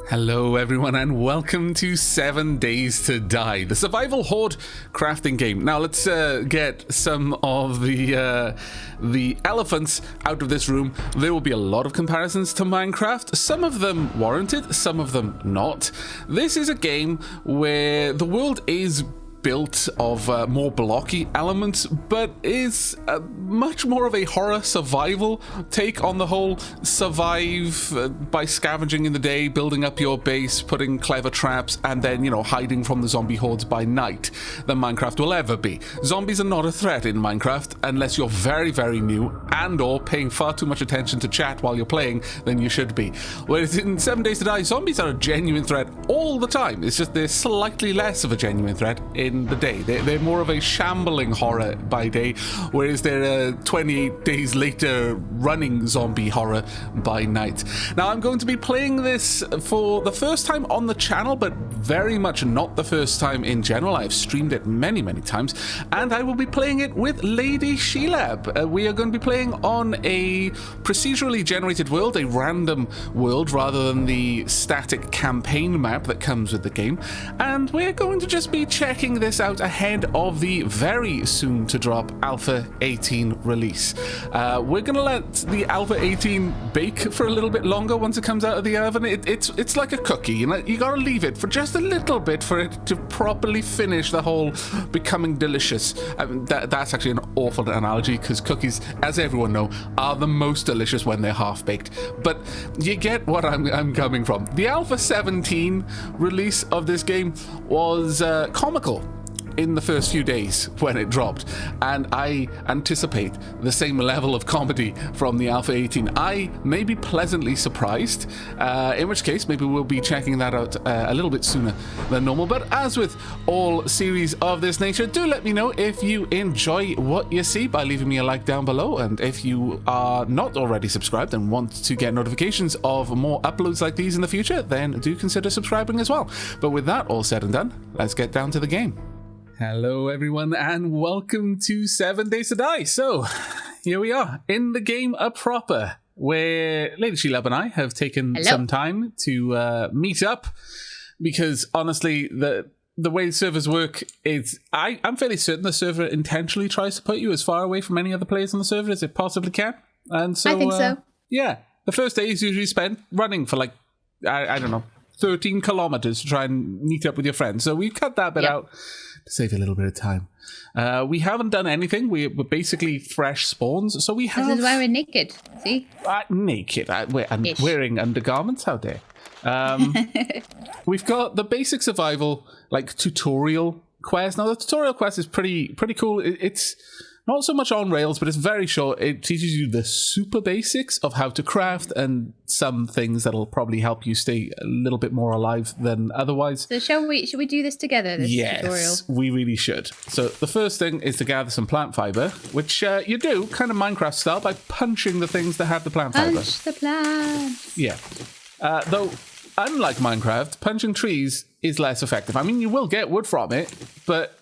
Hello everyone and welcome to 7 Days to Die, the survival horde crafting game. Now let's get some of the elephants out of this room. There will be a lot of comparisons to Minecraft, some of them warranted, some of them not. This is a game where the world is built of more blocky elements, but is much more of a horror survival take on the whole survive by scavenging in the day, building up your base, putting clever traps, and then, you know, hiding from the zombie hordes by night than Minecraft will ever be. Zombies are not a threat in Minecraft unless you're very, very new and or paying far too much attention to chat while you're playing than you should be. Whereas in 7 Days to Die, zombies are a genuine threat all the time. It's just they're slightly less of a genuine threat in the day. They're more of a shambling horror by day, whereas they're 28 days later running zombie horror by night. Now I'm going to be playing this for the first time on the channel, but very much not the first time in general. I've streamed it many times, and I will be playing it with Lady Shelab. We are going to be playing on a procedurally generated world, a random world rather than the static campaign map that comes with the game, and we're going to just be checking this out ahead of the very soon to drop Alpha 18 release. We're gonna let the Alpha 18 bake for a little bit longer once it comes out of the oven. It's like a cookie, you know, you gotta leave it for just a little bit for it to properly finish the whole becoming delicious. That's actually an awful analogy because cookies, as everyone knows, are the most delicious when they're half baked, but you get what I'm coming from. The Alpha 17 release of this game was comical in the first few days when it dropped, and I anticipate the same level of comedy from the Alpha 18. I may be pleasantly surprised, in which case maybe we'll be checking that out a little bit sooner than normal. But as with all series of this nature, do let me know if you enjoy what you see by leaving me a like down below, and if you are not already subscribed and want to get notifications of more uploads like these in the future, then do consider subscribing as well. But with that all said and done, let's get down to the game. Hello everyone and welcome to 7 Days to Die. So here we are in the game proper, where Lady Shelab and I have taken some time to meet up, because honestly the way the servers work is I'm fairly certain the server intentionally tries to put you as far away from any other players on the server as it possibly can. And so I think so. Yeah, the first day is usually spent running for like I don't know, 13 kilometers to try and meet up with your friends. So we've cut that bit out to save a little bit of time. We haven't done anything. We're basically fresh spawns. So we have... This is why we're naked. See? Naked. I'm wearing undergarments. How dare. We've got the basic survival, like, tutorial quest. Now, the tutorial quest is pretty cool. It's not so much on rails, but it's very short. It teaches you the super basics of how to craft and some things that'll probably help you stay a little bit more alive than otherwise. So should we do this together, this tutorial? Yes, we really should. So the first thing is to gather some plant fiber, which you do kind of Minecraft style by punching the things that have the plant fiber. Punch the plants. Yeah. Though, unlike Minecraft, punching trees is less effective. I mean, you will get wood from it, but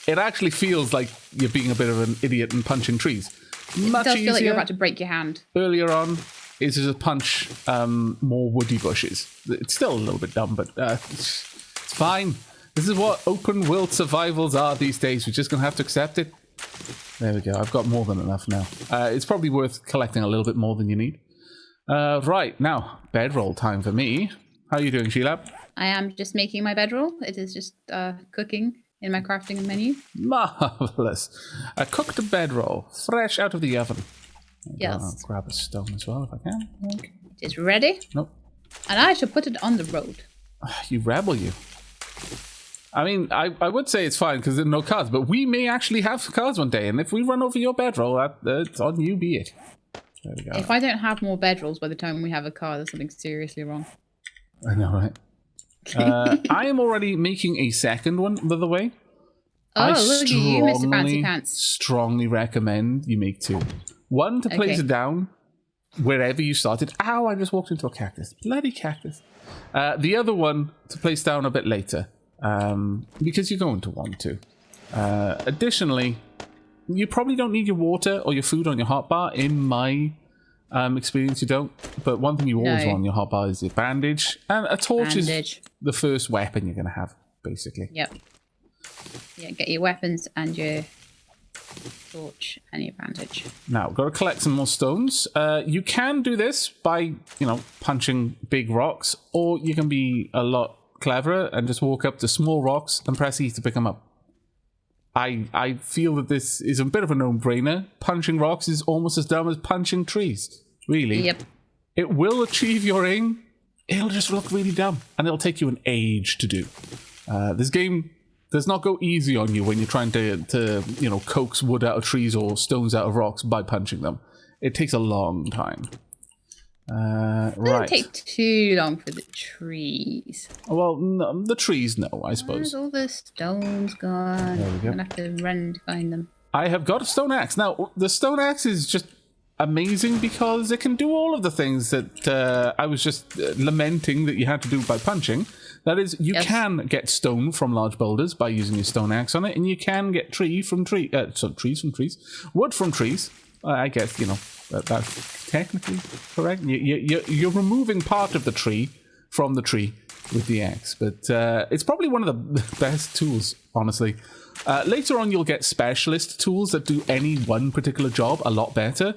it actually feels like you're being a bit of an idiot and punching trees. It does feel like you're about to break your hand. Earlier on is to punch more woody bushes. It's still a little bit dumb, but it's fine. This is what open world survivals are these days. We're just going to have to accept it. There we go. I've got more than enough now. It's probably worth collecting a little bit more than you need. Right, now, bedroll time for me. How are you doing, Shelab? I am just making my bedroll. It is just cooking in my crafting menu. Marvelous. A cooked bedroll, fresh out of the oven. Yes. I'll grab a stone as well if I can. Okay. It is ready. Nope. And I shall put it on the road. You rebel, you. I mean, I would say it's fine because there are no cars, but we may actually have cars one day, and if we run over your bedroll, it's on you be it. There we go. If I don't have more bedrolls by the time we have a car, there's something seriously wrong. I know, right? I am already making a second one, by the way. Oh, look at you, Mr. Fancy Pants. Strongly recommend you make two. One to place it down wherever you started. Ow, I just walked into a cactus. Bloody cactus. The other one to place down a bit later, because you're going to want to. Additionally, you probably don't need your water or your food on your hotbar in my experience you don't. But one thing you always want on your hotbar is a bandage. And a torch is the first weapon you're going to have, basically. Yep. Yeah, get your weapons and your torch and your bandage. Now, we've got to collect some more stones. You can do this by, you know, punching big rocks, or you can be a lot cleverer and just walk up to small rocks and press E to pick them up. I feel that this is a bit of a no-brainer. Punching rocks is almost as dumb as punching trees. Really. Yep. It will achieve your aim. It'll just look really dumb. And it'll take you an age to do. This game does not go easy on you when you're trying to you know, coax wood out of trees or stones out of rocks by punching them. It takes a long time. It doesn't take too long for the trees. Well, no, the trees, no, I suppose. Where's all the stones gone? There we go. I'm gonna have to run to find them. I have got a stone axe. Now, the stone axe is just amazing because it can do all of the things that I was just lamenting that you had to do by punching. That is, you can get stone from large boulders by using your stone axe on it, and you can get trees from trees, wood from trees. I guess, you know, that's technically correct. You're removing part of the tree from the tree with the axe, but it's probably one of the best tools, honestly. Later on, you'll get specialist tools that do any one particular job a lot better,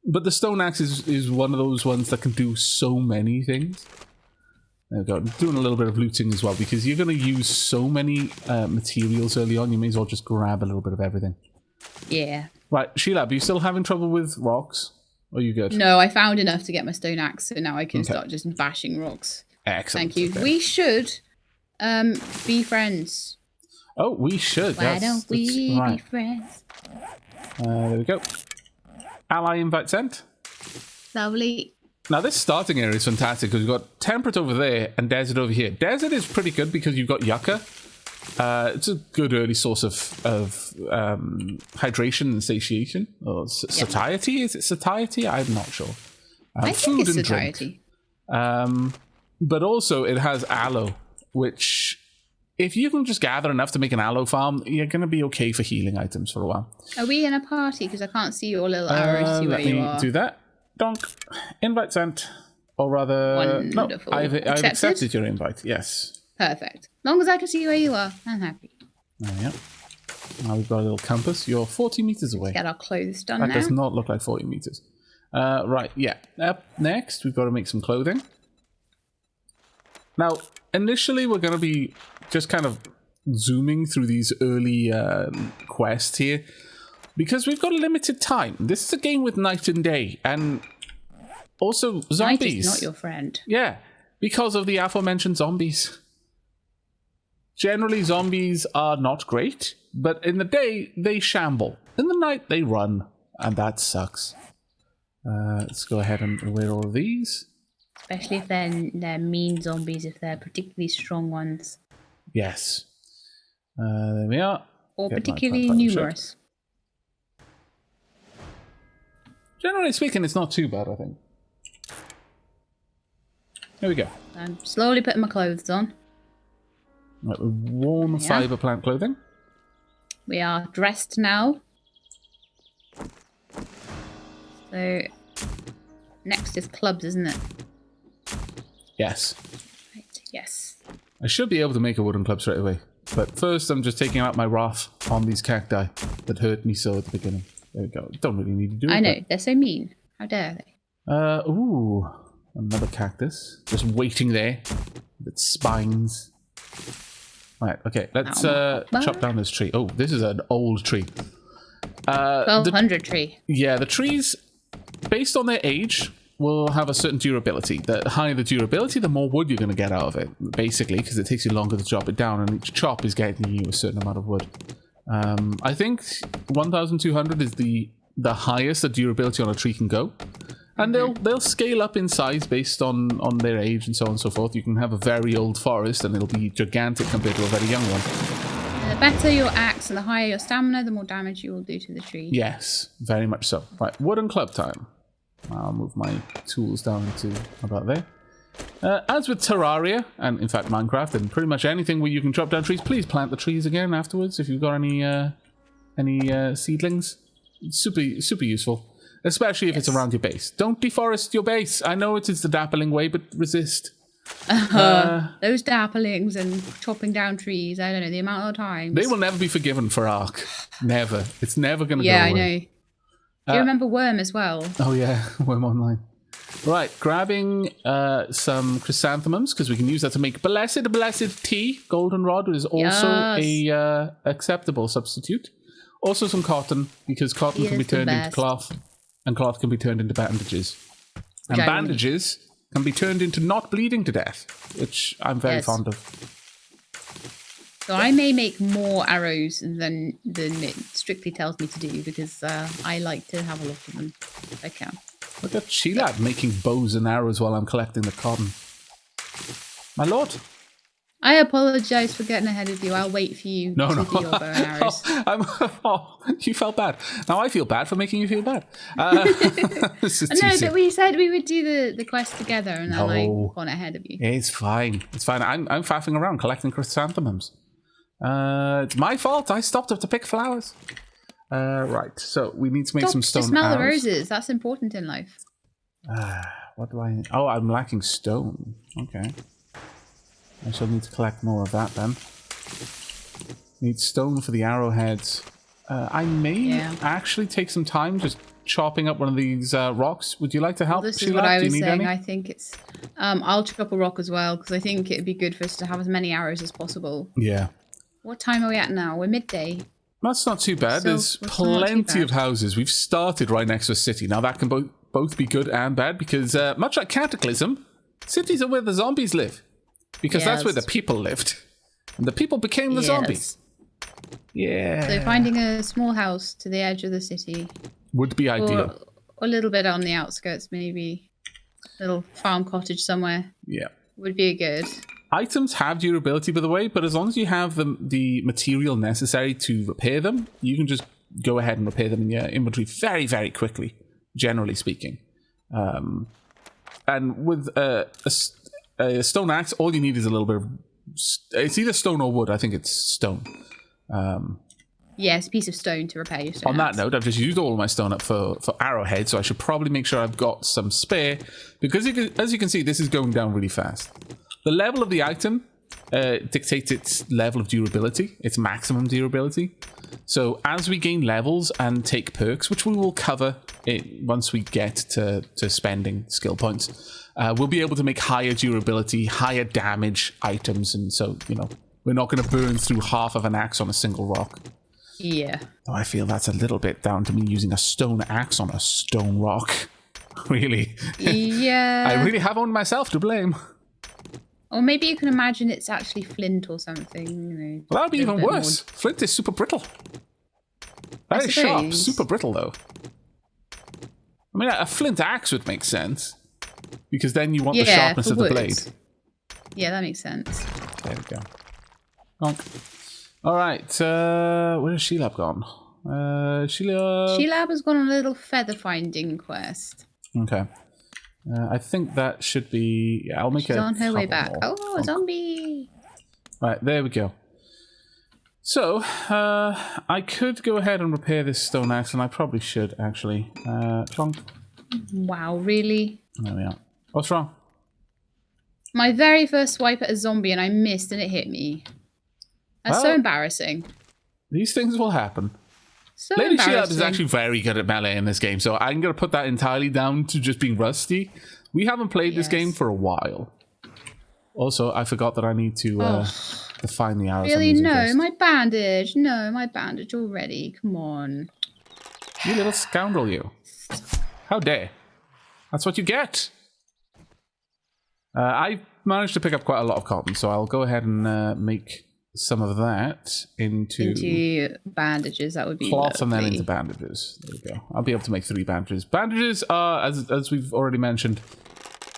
but the stone axe is one of those ones that can do so many things. There we go. I'm doing a little bit of looting as well, because you're going to use so many materials early on, you may as well just grab a little bit of everything. Yeah. Right, Shelab, are you still having trouble with rocks? Or are you good? No, I found enough to get my stone axe, so now I can start just bashing rocks. Excellent. Thank you. Okay. We should be friends. Oh, we should. Why don't we be friends? There we go. Ally invite sent. Lovely. Now, this starting area is fantastic because we've got temperate over there and desert over here. Desert is pretty good because you've got yucca. It's a good early source of hydration and satiation. Or satiety? Is it satiety? I'm not sure. I think it's satiety. But also, it has aloe, which, if you can just gather enough to make an aloe farm, you're going to be okay for healing items for a while. Are we in a party? Because I can't see your little arrow to see where you are. Let me do that. Donk. Invite sent. Or rather, wonderful. No, I've accepted your invite, yes. Perfect. As long as I can see where you are, I'm happy. There we go. Now we've got a little compass. You're 40 meters away. Let's get our clothes done now. That does not look like 40 meters. Right, yeah. Up next, we've got to make some clothing. Now, initially, we're going to be just kind of zooming through these early quests here, because we've got a limited time. This is a game with night and day, and also zombies. Night is not your friend. Yeah, because of the aforementioned zombies. Generally, zombies are not great, but in the day, they shamble. In the night, they run, and that sucks. Let's go ahead and wear all of these. Especially if they're mean zombies, if they're particularly strong ones. Yes. There we are. Or particularly numerous. Generally speaking, it's not too bad, I think. Here we go. I'm slowly putting my clothes on. Right, we've worn fiber plant clothing. We are dressed now. So, next is clubs, isn't it? Yes. Right, yes. I should be able to make a wooden club straight away. But first, I'm just taking out my wrath on these cacti that hurt me so at the beginning. There we go. Don't really need to do it. I know, they're so mean. How dare they? Ooh. Another cactus. Just waiting there. With its spines. Right, okay. Let's chop down this tree. Oh, this is an old tree. 1200 tree. Yeah, the trees, based on their age, will have a certain durability. The higher the durability, the more wood you're going to get out of it, basically, because it takes you longer to chop it down, and each chop is getting you a certain amount of wood. I think 1200 is the highest the durability on a tree can go. And they'll scale up in size based on their age and so on and so forth. You can have a very old forest and it'll be gigantic compared to a very young one. The better your axe and the higher your stamina, the more damage you will do to the tree. Yes, very much so. Right, wooden club time. I'll move my tools down to about there. As with Terraria, and in fact Minecraft, and pretty much anything where you can chop down trees, please plant the trees again afterwards if you've got any seedlings. Super useful. especially if it's around your base. Don't deforest your base. I know it is the dappling way, but resist. Those dapplings and chopping down trees, I don't know, the amount of times. They will never be forgiven for Ark. Never. It's never going to go away. Yeah, I know. Do you remember Worm as well? Oh, yeah. Worm Online. Right, grabbing some chrysanthemums, because we can use that to make blessed tea. Goldenrod is also a acceptable substitute. Also some cotton, because cotton can be turned into cloth, and cloth can be turned into bandages. And bandages can be turned into not bleeding to death, which I'm very fond of. So I may make more arrows than it strictly tells me to do, because I like to have a lot of them if I can. Look at Shelab making bows and arrows while I'm collecting the cotton. My lord. I apologise for getting ahead of you. I'll wait for you to do your bow and arrows. You felt bad. Now I feel bad for making you feel bad. This is no, but we said we would do the quest together, and then I've gone ahead of you. It's fine. It's fine. I'm faffing around collecting chrysanthemums. It's my fault. I stopped up to pick flowers. Right, so we need to make some stone to smell arrows. the roses. That's important in life. What do I... Oh, I'm lacking stone. Okay. I shall need to collect more of that then. Need stone for the arrowheads. I may actually take some time just chopping up one of these rocks. Would you like to help? This is what I was saying. I think it's... I'll chop a rock as well, because I think it'd be good for us to have as many arrows as possible. Yeah. What time are we at now? We're midday. That's not too bad. There's plenty of houses. We've started right next to a city. Now, that can both be good and bad, because much like Cataclysm, cities are where the zombies live. Because that's where the people lived. And the people became the zombies. Yeah. So finding a small house to the edge of the city. Would be ideal. Or a little bit on the outskirts, maybe. A little farm cottage somewhere. Yeah. Would be good. Items have durability, by the way, but as long as you have the material necessary to repair them, you can just go ahead and repair them in your inventory very, very quickly, generally speaking. And with a stone axe, all you need is a little bit of... It's either stone or wood. I think it's stone. Yeah, it's a piece of stone to repair your stone. On that note, I've just used all of my stone up for arrowhead, so I should probably make sure I've got some spare, because as you can see, this is going down really fast. The level of the item dictates its level of durability, its maximum durability. So as we gain levels and take perks, which we will cover once we get to spending skill points, we'll be able to make higher durability, higher damage items, and so, we're not going to burn through half of an axe on a single rock. Yeah. Though I feel that's a little bit down to me using a stone axe on a stone rock. Really. Yeah. I really have only myself to blame. Or maybe you can imagine it's actually flint or something. Well, that would be even worse. Flint is super brittle. That is sharp, super brittle, though. I mean, a flint axe would make sense. Because then you want the sharpness of the blade. Yeah, that makes sense. There we go. All right, where's Shelab gone? Shelab has gone on a little feather finding quest. Okay. I think that should be... Yeah, I'll make She's on her way back. More. Oh, a zombie! Right, there we go. So, I could go ahead and repair this stone axe, and I probably should, actually. Clonk. Wow, really? There we are. What's wrong? My very first swipe at a zombie, and I missed, and it hit me. That's so embarrassing. These things will happen. So Lady Shelab is actually very good at melee in this game, so I'm going to put that entirely down to just being rusty. We haven't played this game for a while. Also, I forgot that I need to find the arrows. Really? No, my bandage. No, my bandage already. Come on. You little scoundrel, you. How dare. That's what you get. I managed to pick up quite a lot of cotton, so I'll go ahead and make some of that into bandages. That would be cloth, lovely. and then into bandages. There we go. I'll be able to make 3 bandages. Bandages are, as we've already mentioned,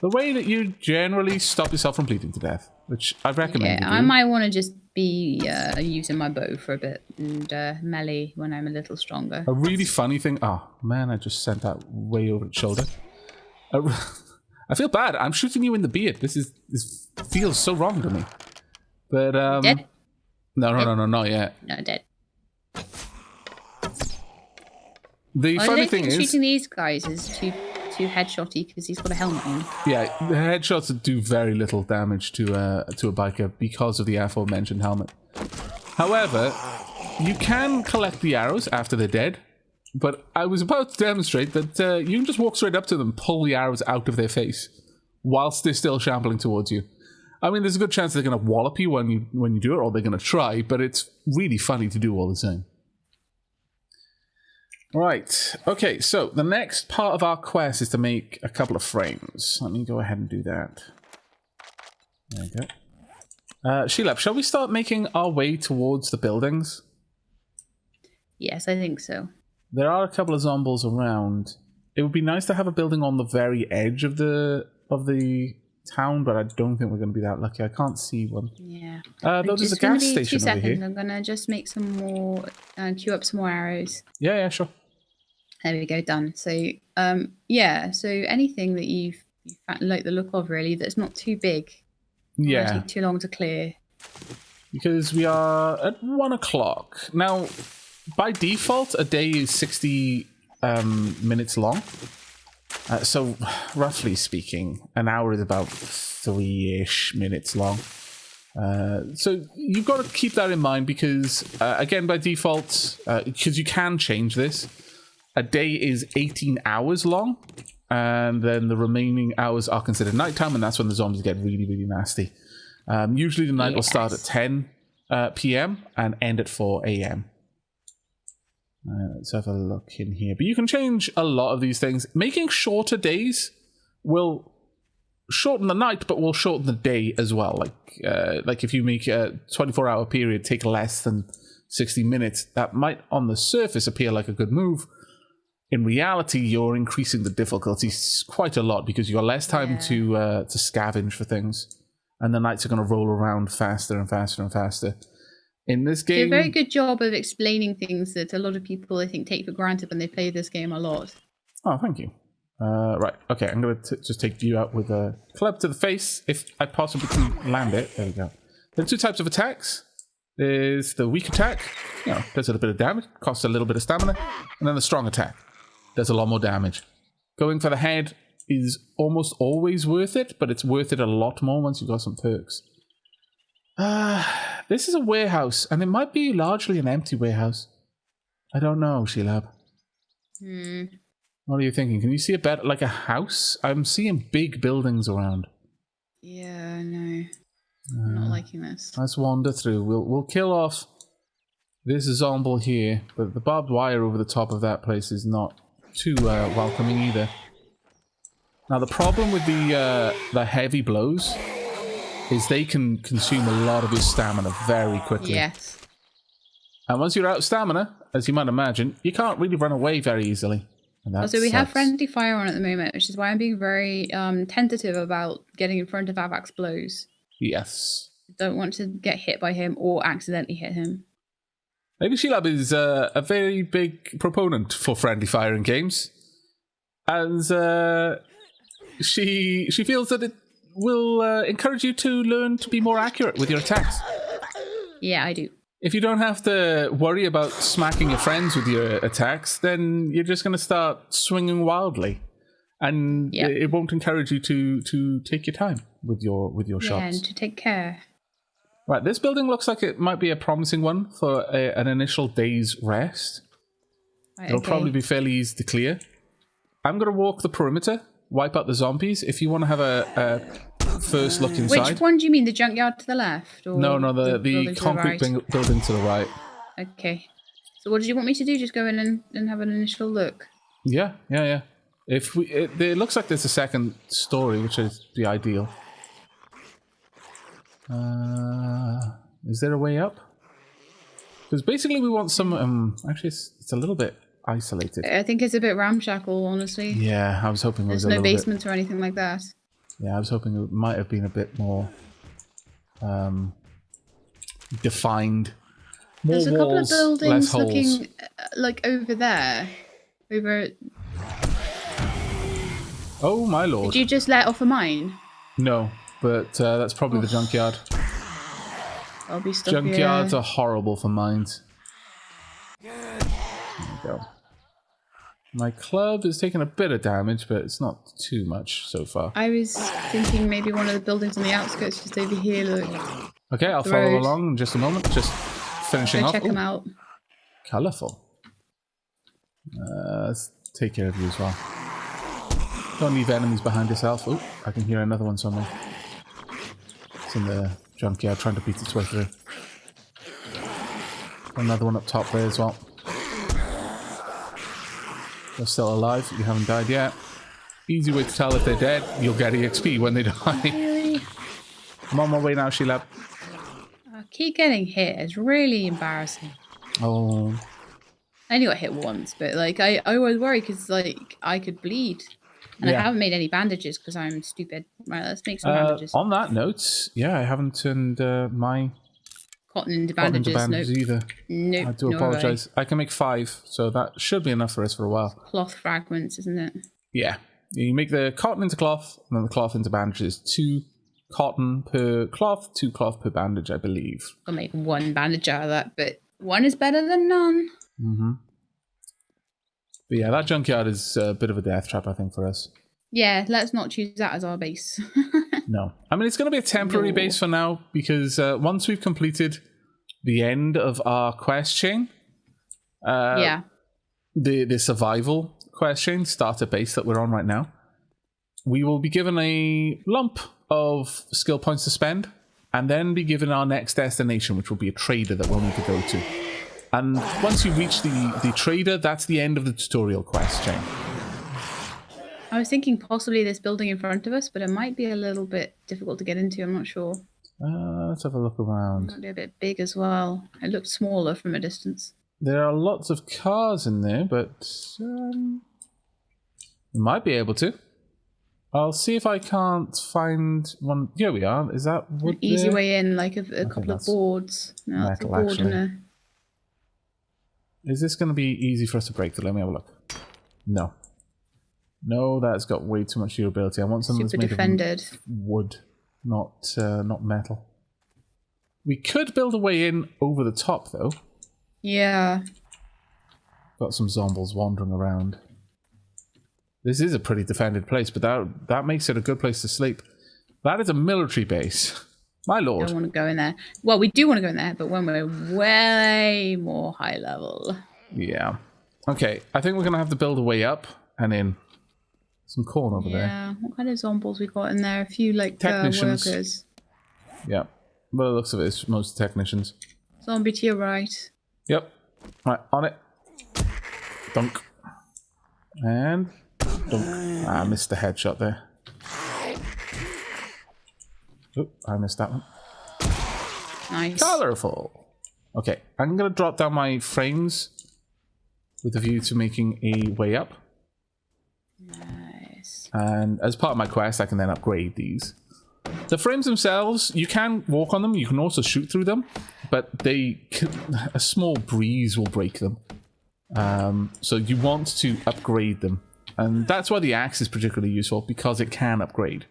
the way that you generally stop yourself from bleeding to death, which I recommend. Yeah, I might want to just be using my bow for a bit and melee when I'm a little stronger. A really funny thing. Oh man, I just sent that way over its shoulder. I feel bad. I'm shooting you in the beard. This feels so wrong to me. But dead? No, not yet. No, dead. The I funny don't thing think is, shooting these guys is too headshotty because he's got a helmet on. yeah, the headshots do very little damage to a biker because of the aforementioned helmet. However, you can collect the arrows after they're dead, but I was about to demonstrate that you can just walk straight up to them, pull the arrows out of their face, whilst they're still shambling towards you. I mean, there's a good chance they're going to wallop you when you do it, or they're going to try, but it's really funny to do all the same. Right, okay, so the next part of our quest is to make a couple of frames. Let me go ahead and do that. There you go. Shelab, shall we start making our way towards the buildings? Yes, I think so. There are a couple of zombies around. It would be nice to have a building on the very edge of the town, but I don't think we're going to be that lucky. I can't see one. Yeah. Though there's a gas station 2 seconds. over here. I'm going to just make some more, queue up some more arrows. Yeah, sure. There we go, done. So, yeah, so anything that you like the look of, really, that's not too big. Yeah. Won't take too long to clear. Because we are at 1 o'clock. Now, by default, a day is 60 minutes long. So, roughly speaking, an hour is about 3-ish minutes long. So, you've got to keep that in mind because, again, by default, because you can change this, a day is 18 hours long, and then the remaining hours are considered nighttime, and that's when the zombies get really, really nasty. Usually the night will start at 10 p.m. and end at 4 a.m. Let's have a look in here. But you can change a lot of these things. Making shorter days will shorten the night, but will shorten the day as well. Like if you make a 24-hour period take less than 60 minutes, that might on the surface appear like a good move. In reality, you're increasing the difficulty quite a lot because you've got less time to scavenge for things, and the nights are going to roll around faster and faster and faster. In this game, you do a very good job of explaining things that a lot of people, I think, take for granted when they play this game a lot. Oh, thank you. Right, okay, I'm going to just take you out with a club to the face, if I possibly can land it. There we go. There are 2 types of attacks. There's the weak attack, does a little bit of damage, costs a little bit of stamina, and then the strong attack. Does a lot more damage. Going for the head is almost always worth it, but it's worth it a lot more once you've got some perks. This is a warehouse, and it might be largely an empty warehouse. I don't know, Shelab. What are you thinking? Can you see a better, like a house? I'm seeing big buildings around. Yeah, I know. I'm not liking this. Let's wander through. We'll kill off this zombie here, but the barbed wire over the top of that place is not too welcoming either. Now the problem with the heavy blows is they can consume a lot of your stamina very quickly. Yes. And once you're out of stamina, as you might imagine, you can't really run away very easily. Also, we have friendly fire on at the moment, which is why I'm being very tentative about getting in front of Aavak's blows. Yes. Don't want to get hit by him or accidentally hit him. Lady Shelab is a very big proponent for friendly fire in games, as she feels that it will encourage you to learn to be more accurate with your attacks. Yeah, I do. If you don't have to worry about smacking your friends with your attacks, then you're just going to start swinging wildly, and it won't encourage you to take your time with your shots. Yeah, and to take care. Right, this building looks like it might be a promising one for an initial day's rest. Right, It'll probably be fairly easy to clear. I'm going to walk the perimeter, wipe out the zombies. If you want to have a first look inside. Which one do you mean? The junkyard to the left? Or No, the concrete building to the right. Okay. So what did you want me to do? Just go in and have an initial look? Yeah. It looks like there's a second story, which is the ideal. Is there a way up? Because basically we want some... actually, it's a little bit isolated. I think it's a bit ramshackle, honestly. Yeah, I was hoping it was There's no basement or anything like that. Yeah, I was hoping it might have been a bit more defined. More There's a couple walls, of buildings less holes. looking like over there. Oh my lord. Did you just let off a mine? No, but that's probably the junkyard. I'll be stuck Junkyards are horrible for mines. There we go. My club is taking a bit of damage, but it's not too much so far. I was thinking maybe one of the buildings on the outskirts just over here, look. Okay, I'll follow along in just a moment. Just finishing off. Check them out. Colourful. Let's take care of you as well. Don't leave enemies behind yourself. Oh, I can hear another one somewhere. It's in the junkyard trying to beat its way through. Another one up top there as well. They're still alive. You haven't died yet. Easy way to tell if they're dead. You'll get EXP when they die. Really? I'm on my way now, Shelab. I keep getting hit. It's really embarrassing. Oh. I only got hit once, but like I was worried because like I could bleed. And I haven't made any bandages because I'm stupid. Right, let's make some bandages. On that note, yeah, I haven't turned my cotton into bandages, either. Nope. I do apologise. I can make 5, so that should be enough for us for a while. Cloth fragments, isn't it? Yeah. You make the cotton into cloth, and then the cloth into bandages. 2 cotton per cloth, 2 cloth per bandage, I believe. I'll make 1 bandage out of that, but 1 is better than none. Mm-hmm. But yeah, that junkyard is a bit of a death trap, I think, for us. Yeah, let's not choose that as our base. No. I mean, it's going to be a temporary base for now, because once we've completed the end of our quest chain, the survival quest chain, starter base that we're on right now, we will be given a lump of skill points to spend, and then be given our next destination, which will be a trader that we'll need to go to. And once you reach the trader, that's the end of the tutorial quest chain. I was thinking possibly this building in front of us, but it might be a little bit difficult to get into. I'm not sure. Let's have a look around. It might be a bit big as well. It looked smaller from a distance. There are lots of cars in there, but we might be able to. I'll see if I can't find one. Here we are. Is that wood? An easy way in, like a couple of boards. No, that's a board in there. Is this going to be easy for us to break through? Let me have a look. No. No, that's got way too much durability. I want something that's made of wood, not metal. We could build a way in over the top, though. Yeah. Got some zombies wandering around. This is a pretty defended place, but that makes it a good place to sleep. That is a military base. My lord. I don't want to go in there. Well, we do want to go in there, but when we're way more high level. Yeah. Okay, I think we're going to have to build a way up and in. Some corn over there. Yeah, what kind of zombies we got in there? A few, like, technicians. Workers. Yeah. By the looks of it, it's most technicians. Zombie to your right. Yep. Right, on it. Dunk. And dunk. I missed the headshot there. Oop, I missed that one. Nice. Colourful. Okay, I'm going to drop down my frames with a view to making a way up. Nice. And as part of my quest, I can then upgrade these. The frames themselves, you can walk on them, you can also shoot through them, but a small breeze will break them. So you want to upgrade them. And that's why the axe is particularly useful, because it can upgrade.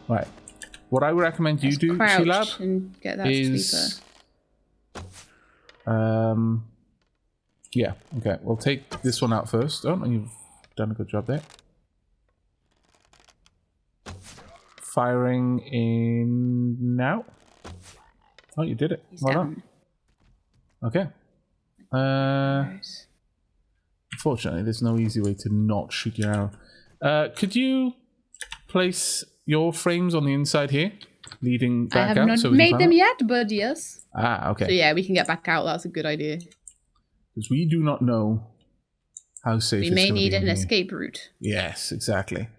Right. What I would recommend you do, Shelab, and get that is... yeah, okay. We'll take this one out first. Oh, and you've done a good job there. Firing in now. Oh, you did it. Well done. Okay. Unfortunately, there's no easy way to not shoot your arrow. Could you place your frames on the inside here, leading back out? I have not made them yet, but yes. Ah, okay. So yeah, we can get back out. That's a good idea. Because we do not know how safe we may need an escape route. Yes, exactly.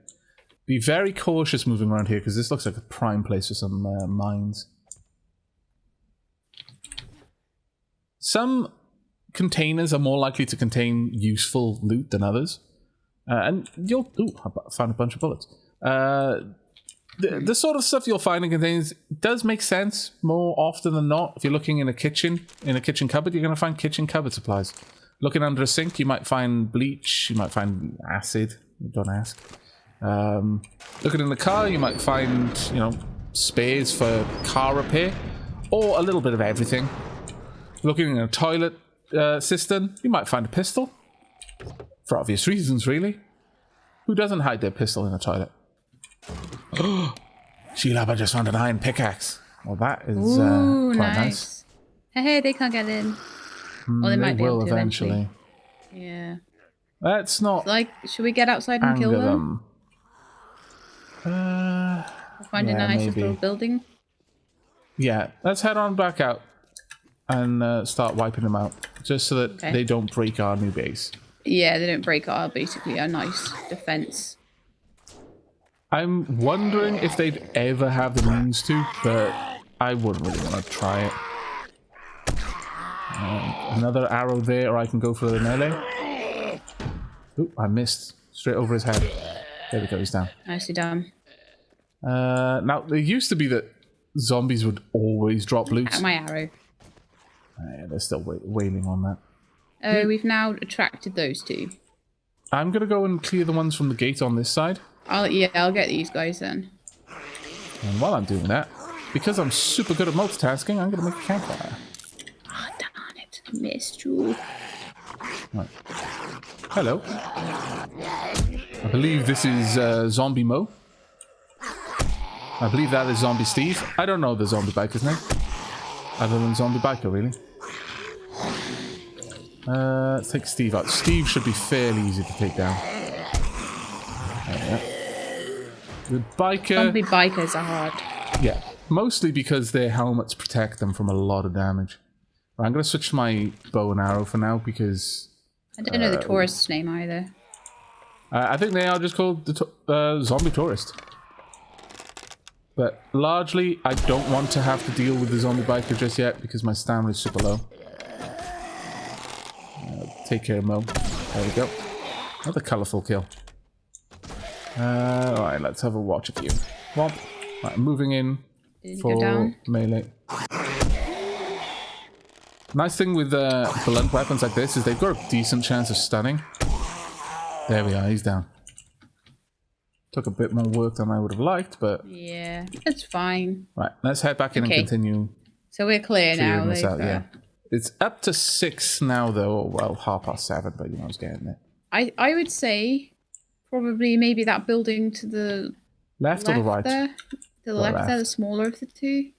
Be very cautious moving around here, because this looks like a prime place for some mines. Some containers are more likely to contain useful loot than others. And you'll... Ooh, I found a bunch of bullets. The sort of stuff you'll find in containers does make sense more often than not. If you're looking in a kitchen cupboard, you're going to find kitchen cupboard supplies. Looking under a sink, you might find bleach, you might find acid, don't ask. Looking in the car, you might find, you know, spares for car repair, or a little bit of everything. Looking in a toilet cistern, you might find a pistol. For obvious reasons, really. Who doesn't hide their pistol in a toilet? Shelab, I just found an iron pickaxe. Well, that is Ooh, quite nice. Hey, they can't get in. Or they might be able to eventually. Yeah. Let's not. Like, should we get outside and kill them? Find a nice little building. Yeah, let's head on back out and start wiping them out, just so that they don't break our new base. Yeah, they don't break our nice defense. I'm wondering if they'd ever have the means to, but I wouldn't really want to try it. Another arrow there, or I can go for the melee. Ooh, I missed. Straight over his head. There we go, he's down. Nicely done. Now, there used to be that zombies would always drop loot. At my arrow. Yeah, they're still wailing on that. Oh, we've now attracted those two. I'm going to go and clear the ones from the gate on this side. I'll get these guys then. And while I'm doing that, because I'm super good at multitasking, I'm going to make a campfire. Oh, darn it. Missed you. Right. Hello. I believe this is Zombie Mo. I believe that is Zombie Steve. I don't know the zombie biker's name. Other than Zombie Biker, really. Let's take Steve out. Steve should be fairly easy to take down. The biker... Zombie bikers are hard. Yeah, mostly because their helmets protect them from a lot of damage. I'm going to switch to my bow and arrow for now because... I don't know the tourist's name either. I think they are just called the Zombie Tourist. But largely, I don't want to have to deal with the zombie biker just yet because my stamina is super low. Take care, Mo. There we go. Another colourful kill. Alright, let's have a watch of you. Womp. Right, moving in for melee. Nice thing with blunt weapons like this is they've got a decent chance of stunning. There we are, he's down. Took a bit more work than I would have liked, but... Yeah, it's fine. Right, let's head back in and continue. So we're clear now. Yeah. It's up to 6 now, though. Well, 7:30, but you know, I was getting there. I would say probably maybe that building to the left or the right? There. To the left there, the smaller of the two.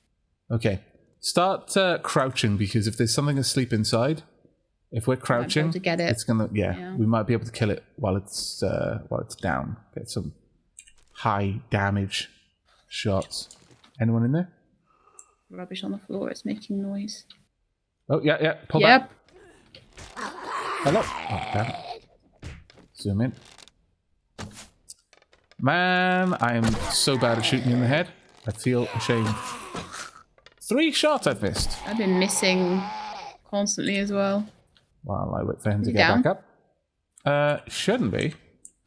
Okay. Start crouching, because if there's something asleep inside, if we're crouching, to get it. It's gonna we might be able to kill it while it's down. Get some high damage shots. Anyone in there? Rubbish on the floor. It's making noise. Oh yeah. Pull back. Hello. Oh, damn it. Zoom in. Man, I am so bad at shooting in the head. I feel ashamed. 3 shots I've missed. I've been missing constantly as well. Well, I wait for him to get back up. Shouldn't be.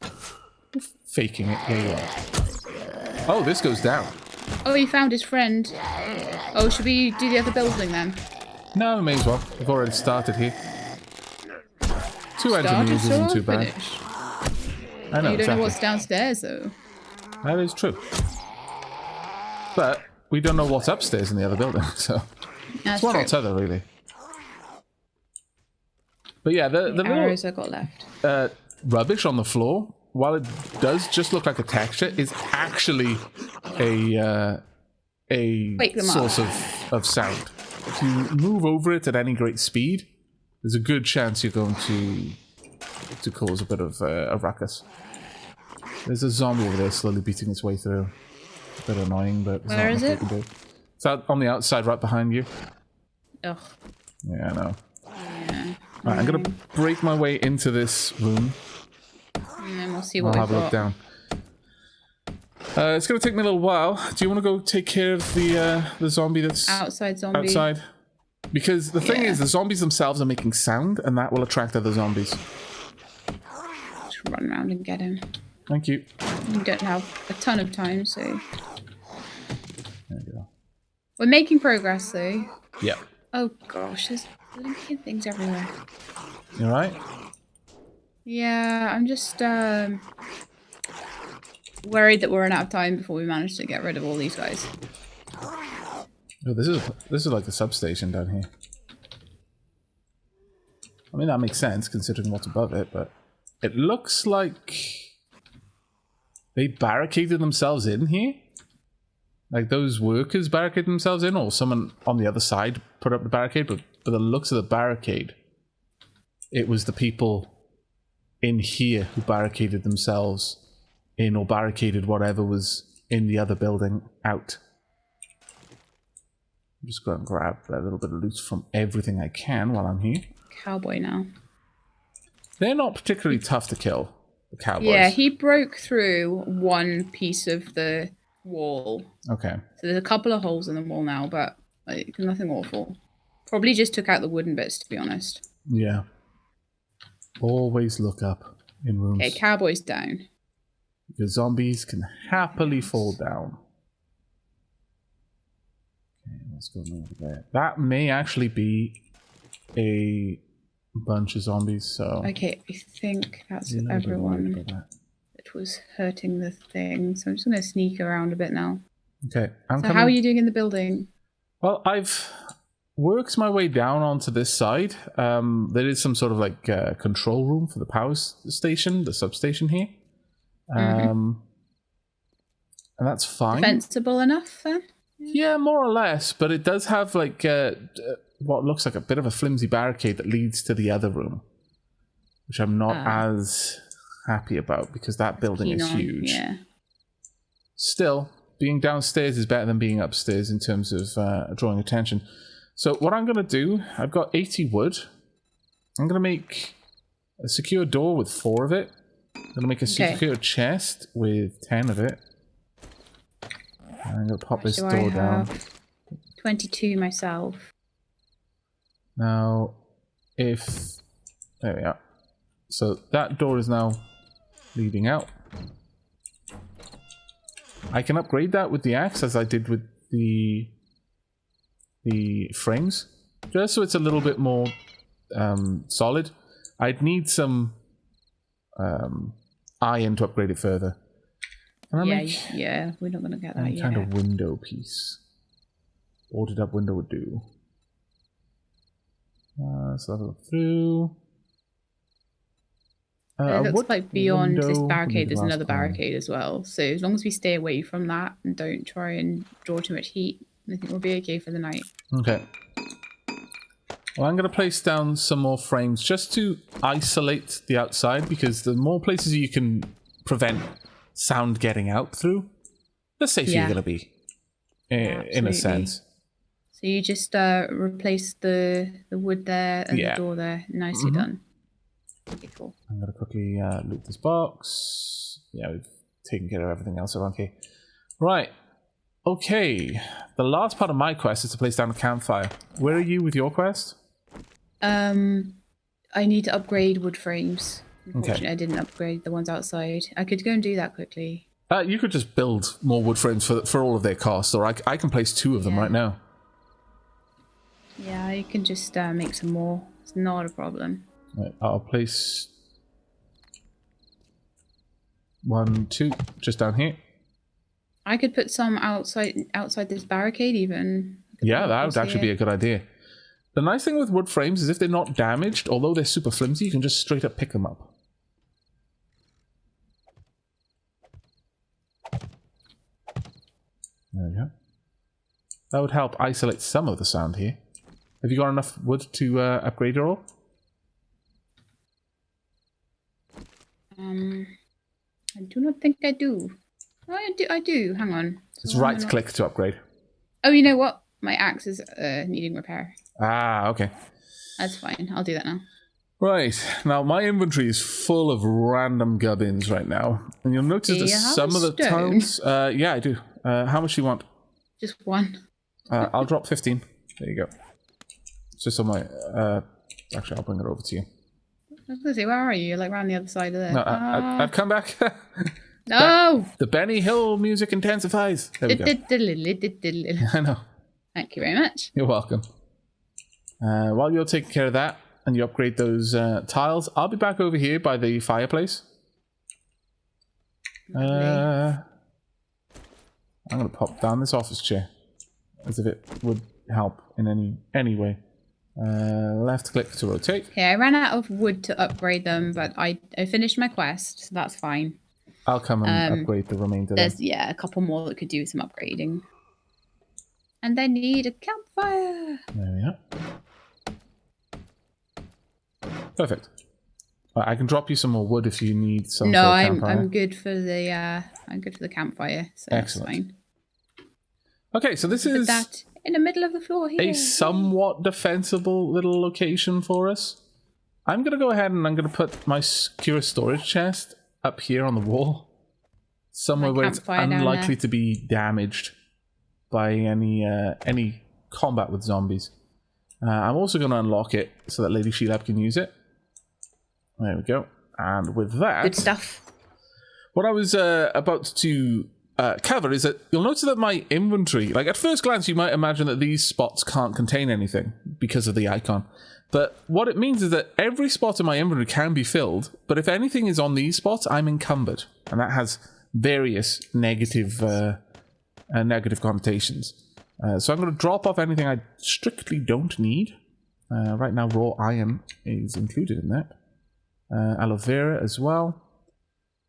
You're faking it. There you are. Oh, this goes down. Oh, he found his friend. Oh, should we do the other building then? No, we may as well. We've already started here. 2 engineers isn't too bad. I know, you don't know what's downstairs, though. That is true. But we don't know what's upstairs in the other building, so... That's it's one or t'other, really. But yeah, the arrows I got left. Rubbish on the floor, while it does just look like a texture, is actually a source of sound. If you move over it at any great speed, there's a good chance you're going to cause a bit of a ruckus. There's a zombie over there slowly beating its way through. A bit annoying, but where is it? It's out on the outside right behind you. Ugh. Yeah, I know. Yeah. Right, I'm gonna break my way into this room. And then we'll see what I'll have a look down. It's gonna take me a little while. Do you want to go take care of the zombie that's outside? Zombie. Outside. Because the thing is, the zombies themselves are making sound, and that will attract other zombies. Just run around and get him. Thank you. We don't have a ton of time, so... There you go. We're making progress, though. Yeah. Oh gosh, there's blinking things everywhere. You alright? Yeah, I'm just worried that we're running out of time before we manage to get rid of all these guys. Oh, this is like the substation down here. I mean, that makes sense considering what's above it, but... It looks like they barricaded themselves in here. Like those workers barricaded themselves in, or someone on the other side put up the barricade, but by the looks of the barricade, it was the people in here who barricaded themselves in, or barricaded whatever was in the other building out. I'm just going to grab a little bit of loot from everything I can while I'm here. Cowboy now. They're not particularly tough to kill, the cowboys. Yeah, he broke through one piece of the wall. Okay. So there's a couple of holes in the wall now, but like, nothing awful. Probably just took out the wooden bits, to be honest. Yeah. Always look up in rooms. Okay, cowboy's down. Because zombies can happily fall down. Okay, let's go over there. That may actually be a bunch of zombies, so... Okay, I think that's everyone that was hurting the thing. So I'm just going to sneak around a bit now. Okay, so how are you doing in the building? Well, I've worked my way down onto this side. There is some sort of like control room for the power station, the substation here. And that's fine. Defensible enough then? Yeah, more or less, but it does have like what looks like a bit of a flimsy barricade that leads to the other room, which I'm not as happy about because that building is huge. Yeah. Still, being downstairs is better than being upstairs in terms of drawing attention. So what I'm going to do, I've got 80 wood. I'm going to make a secure door with 4 of it. I'm going to make a secure chest with 10 of it. And I'm going to pop this door down. 22 myself. Now, if... There we are. So that door is now leading out. I can upgrade that with the axe as I did with the frames. Just so it's a little bit more solid. I'd need some iron to upgrade it further. Yeah, we're not going to get that any yet. kind of window piece. Ordered up window would do. Let's have a look through. It looks like beyond this barricade there's another barricade as well. So as long as we stay away from that and don't try and draw too much heat, I think we'll be okay for the night. Okay. Well, I'm going to place down some more frames just to isolate the outside, because the more places you can prevent sound getting out through, the safer you're going to be, in a sense. So you just replace the wood there and the door there. Nicely done. Okay, cool. I'm going to quickly loot this box. Yeah, we've taken care of everything else around here. Right. Okay. The last part of my quest is to place down a campfire. Where are you with your quest? I need to upgrade wood frames. Unfortunately, Okay. I didn't upgrade the ones outside. I could go and do that quickly. You could just build more wood frames for all of their cost, or I can place 2 of them right now. Yeah, you can just make some more. It's not a problem. Right, I'll place 1, 2 just down here. I could put some outside this barricade even. Yeah, that would actually be a good idea. The nice thing with wood frames is if they're not damaged, although they're super flimsy, you can just straight up pick them up. There we go. That would help isolate some of the sound here. Have you got enough wood to upgrade it all? I do not think I do. Oh, I do. Hang on. It's right-click to upgrade. Oh, you know what? My axe is needing repair. Ah, okay. That's fine. I'll do that now. Right. Now, my inventory is full of random gubbins right now. And you'll notice that some of the tiles... yeah, I do. How much do you want? Just 1. I'll drop 15. There you go. It's just on my... actually, I'll bring it over to you. I was going to say, where are you? You're like around the other side of there. No, I've come back. No! The Benny Hill music intensifies. There we go. I know. Thank you very much. You're welcome. While you're taking care of that and you upgrade those tiles, I'll be back over here by the fireplace. I'm going to pop down this office chair as if it would help in any way. Left click to rotate. Okay, I ran out of wood to upgrade them, but I finished my quest, so that's fine. I'll come and upgrade the remainder. There's, a couple more that could do some upgrading. And I need a campfire. There we are. Perfect. I can drop you some more wood if you need some. No, I'm good for the campfire. So excellent. That's fine. Okay, so this is that in the middle of the floor here. A somewhat defensible little location for us. I'm gonna go ahead and I'm gonna put my secure storage chest up here on the wall, somewhere where it's unlikely to be damaged by any combat with zombies. I'm also going to unlock it so that Lady Shelab can use it. There we go. And with that, good stuff. What I was about to cover is that you'll notice that my inventory, like at first glance, you might imagine that these spots can't contain anything because of the icon. But what it means is that every spot in my inventory can be filled, but if anything is on these spots, I'm encumbered. And that has various negative connotations. So I'm going to drop off anything I strictly don't need. Right now, raw iron is included in that. Aloe vera as well.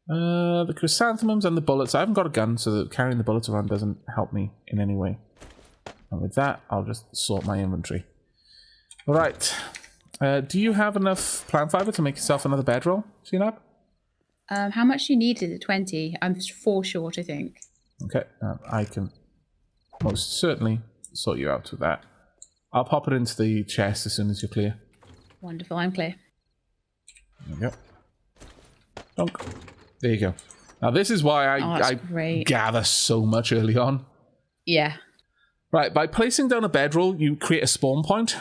The chrysanthemums and the bullets. I haven't got a gun, so that carrying the bullets around doesn't help me in any way. And with that, I'll just sort my inventory. All right. Do you have enough plant fiber to make yourself another bedroll, Shelab? How much do you need? Is it 20? I'm 4 short, I think. Okay, I can most certainly sort you out with that. I'll pop it into the chest as soon as you're clear. Wonderful, I'm clear. There you go. Dunk. There you go. Now this is why I gather so much early on. Yeah. Right, by placing down a bedroll, you create a spawn point,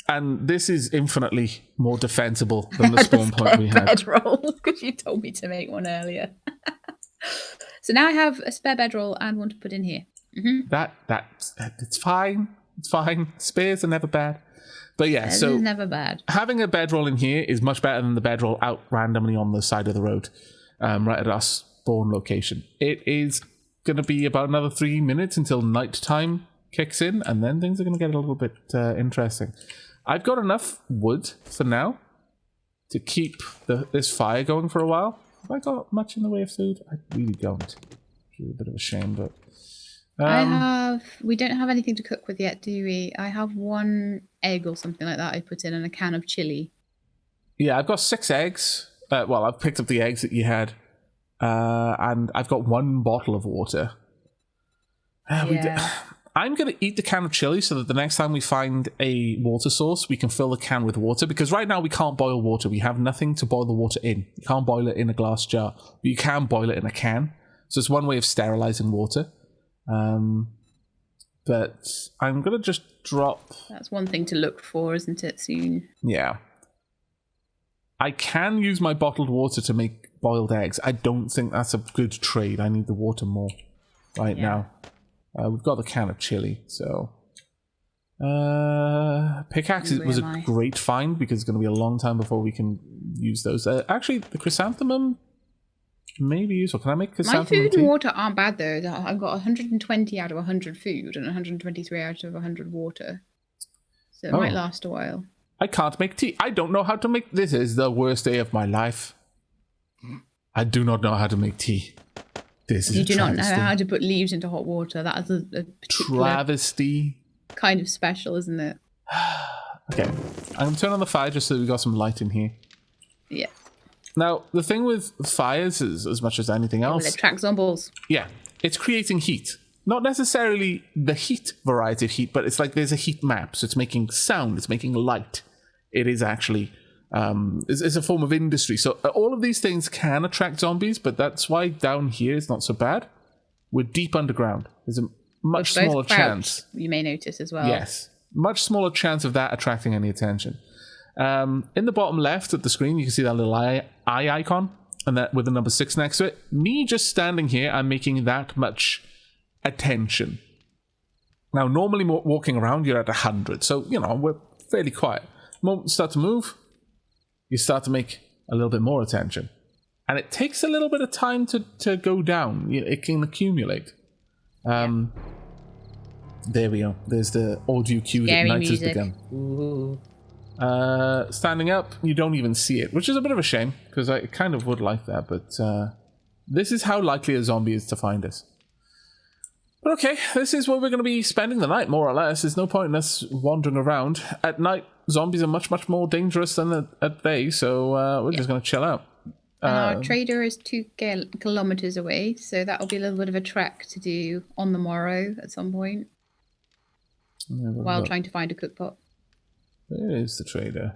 and this is infinitely more defensible than the spawn point we had. Bedroll, because you told me to make one earlier. So now I have a spare bedroll and one to put in here. Mm-hmm. It's fine. It's fine. Spares are never bad. But yeah, so never bad. Having a bedroll in here is much better than the bedroll out randomly on the side of the road, right at our spawn location. It is going to be about another 3 minutes until nighttime kicks in, and then things are going to get a little bit interesting. I've got enough wood for now to keep this fire going for a while. Have I got much in the way of food? I really don't. It's a bit of a shame, but... we don't have anything to cook with yet, do we? I have 1 egg or something like that I put in and a can of chili. Yeah, I've got 6 eggs. Well, I've picked up the eggs that you had. And I've got 1 bottle of water. I'm going to eat the can of chili so that the next time we find a water source, we can fill the can with water. Because right now we can't boil water. We have nothing to boil the water in. You can't boil it in a glass jar. But you can boil it in a can. So it's one way of sterilizing water. But I'm going to just drop... That's one thing to look for, isn't it, soon? Yeah. I can use my bottled water to make boiled eggs. I don't think that's a good trade. I need the water more now. We've got the can of chili, so... Pickaxe was a great find because it's going to be a long time before we can use those. Actually, the chrysanthemum may be useful. Can I make chrysanthemum tea? My food and water aren't bad, though. I've got 120 out of 100 food and 123 out of 100 water. So it might last a while. I can't make tea. I don't know how to make... This is the worst day of my life. I do not know how to make tea. You do not know how to put leaves into hot water. That is a particular travesty. Kind of special, isn't it? Okay. I'm going to turn on the fire just so we got some light in here. Yeah. Now, the thing with fires is, as much as anything else... It attracts zombies. Yeah. It's creating heat. Not necessarily the heat variety of heat, but it's like there's a heat map. So it's making sound. It's making light. It is actually... it's a form of industry. So all of these things can attract zombies, but that's why down here is not so bad. We're deep underground. There's a much smaller chance. You may notice as well. Yes. Much smaller chance of that attracting any attention. In the bottom left of the screen, you can see that little eye icon, and that with the number 6 next to it. Me just standing here, I'm making that much attention. Now, normally walking around, you're at 100. So, we're fairly quiet. The moment you start to move, you start to make a little bit more attention. And it takes a little bit of time to go down. It can accumulate. There we go. There's the audio cue that night has begun. Ooh. Standing up, you don't even see it, which is a bit of a shame, because I kind of would like that, but this is how likely a zombie is to find us. But okay, this is where we're going to be spending the night, more or less. There's no point in us wandering around. At night, zombies are much, much more dangerous than at day, so we're just going to chill out. And our trader is 2 kilometers away, so that'll be a little bit of a trek to do on the morrow at some point. While trying to find a cookpot. Where is the trader?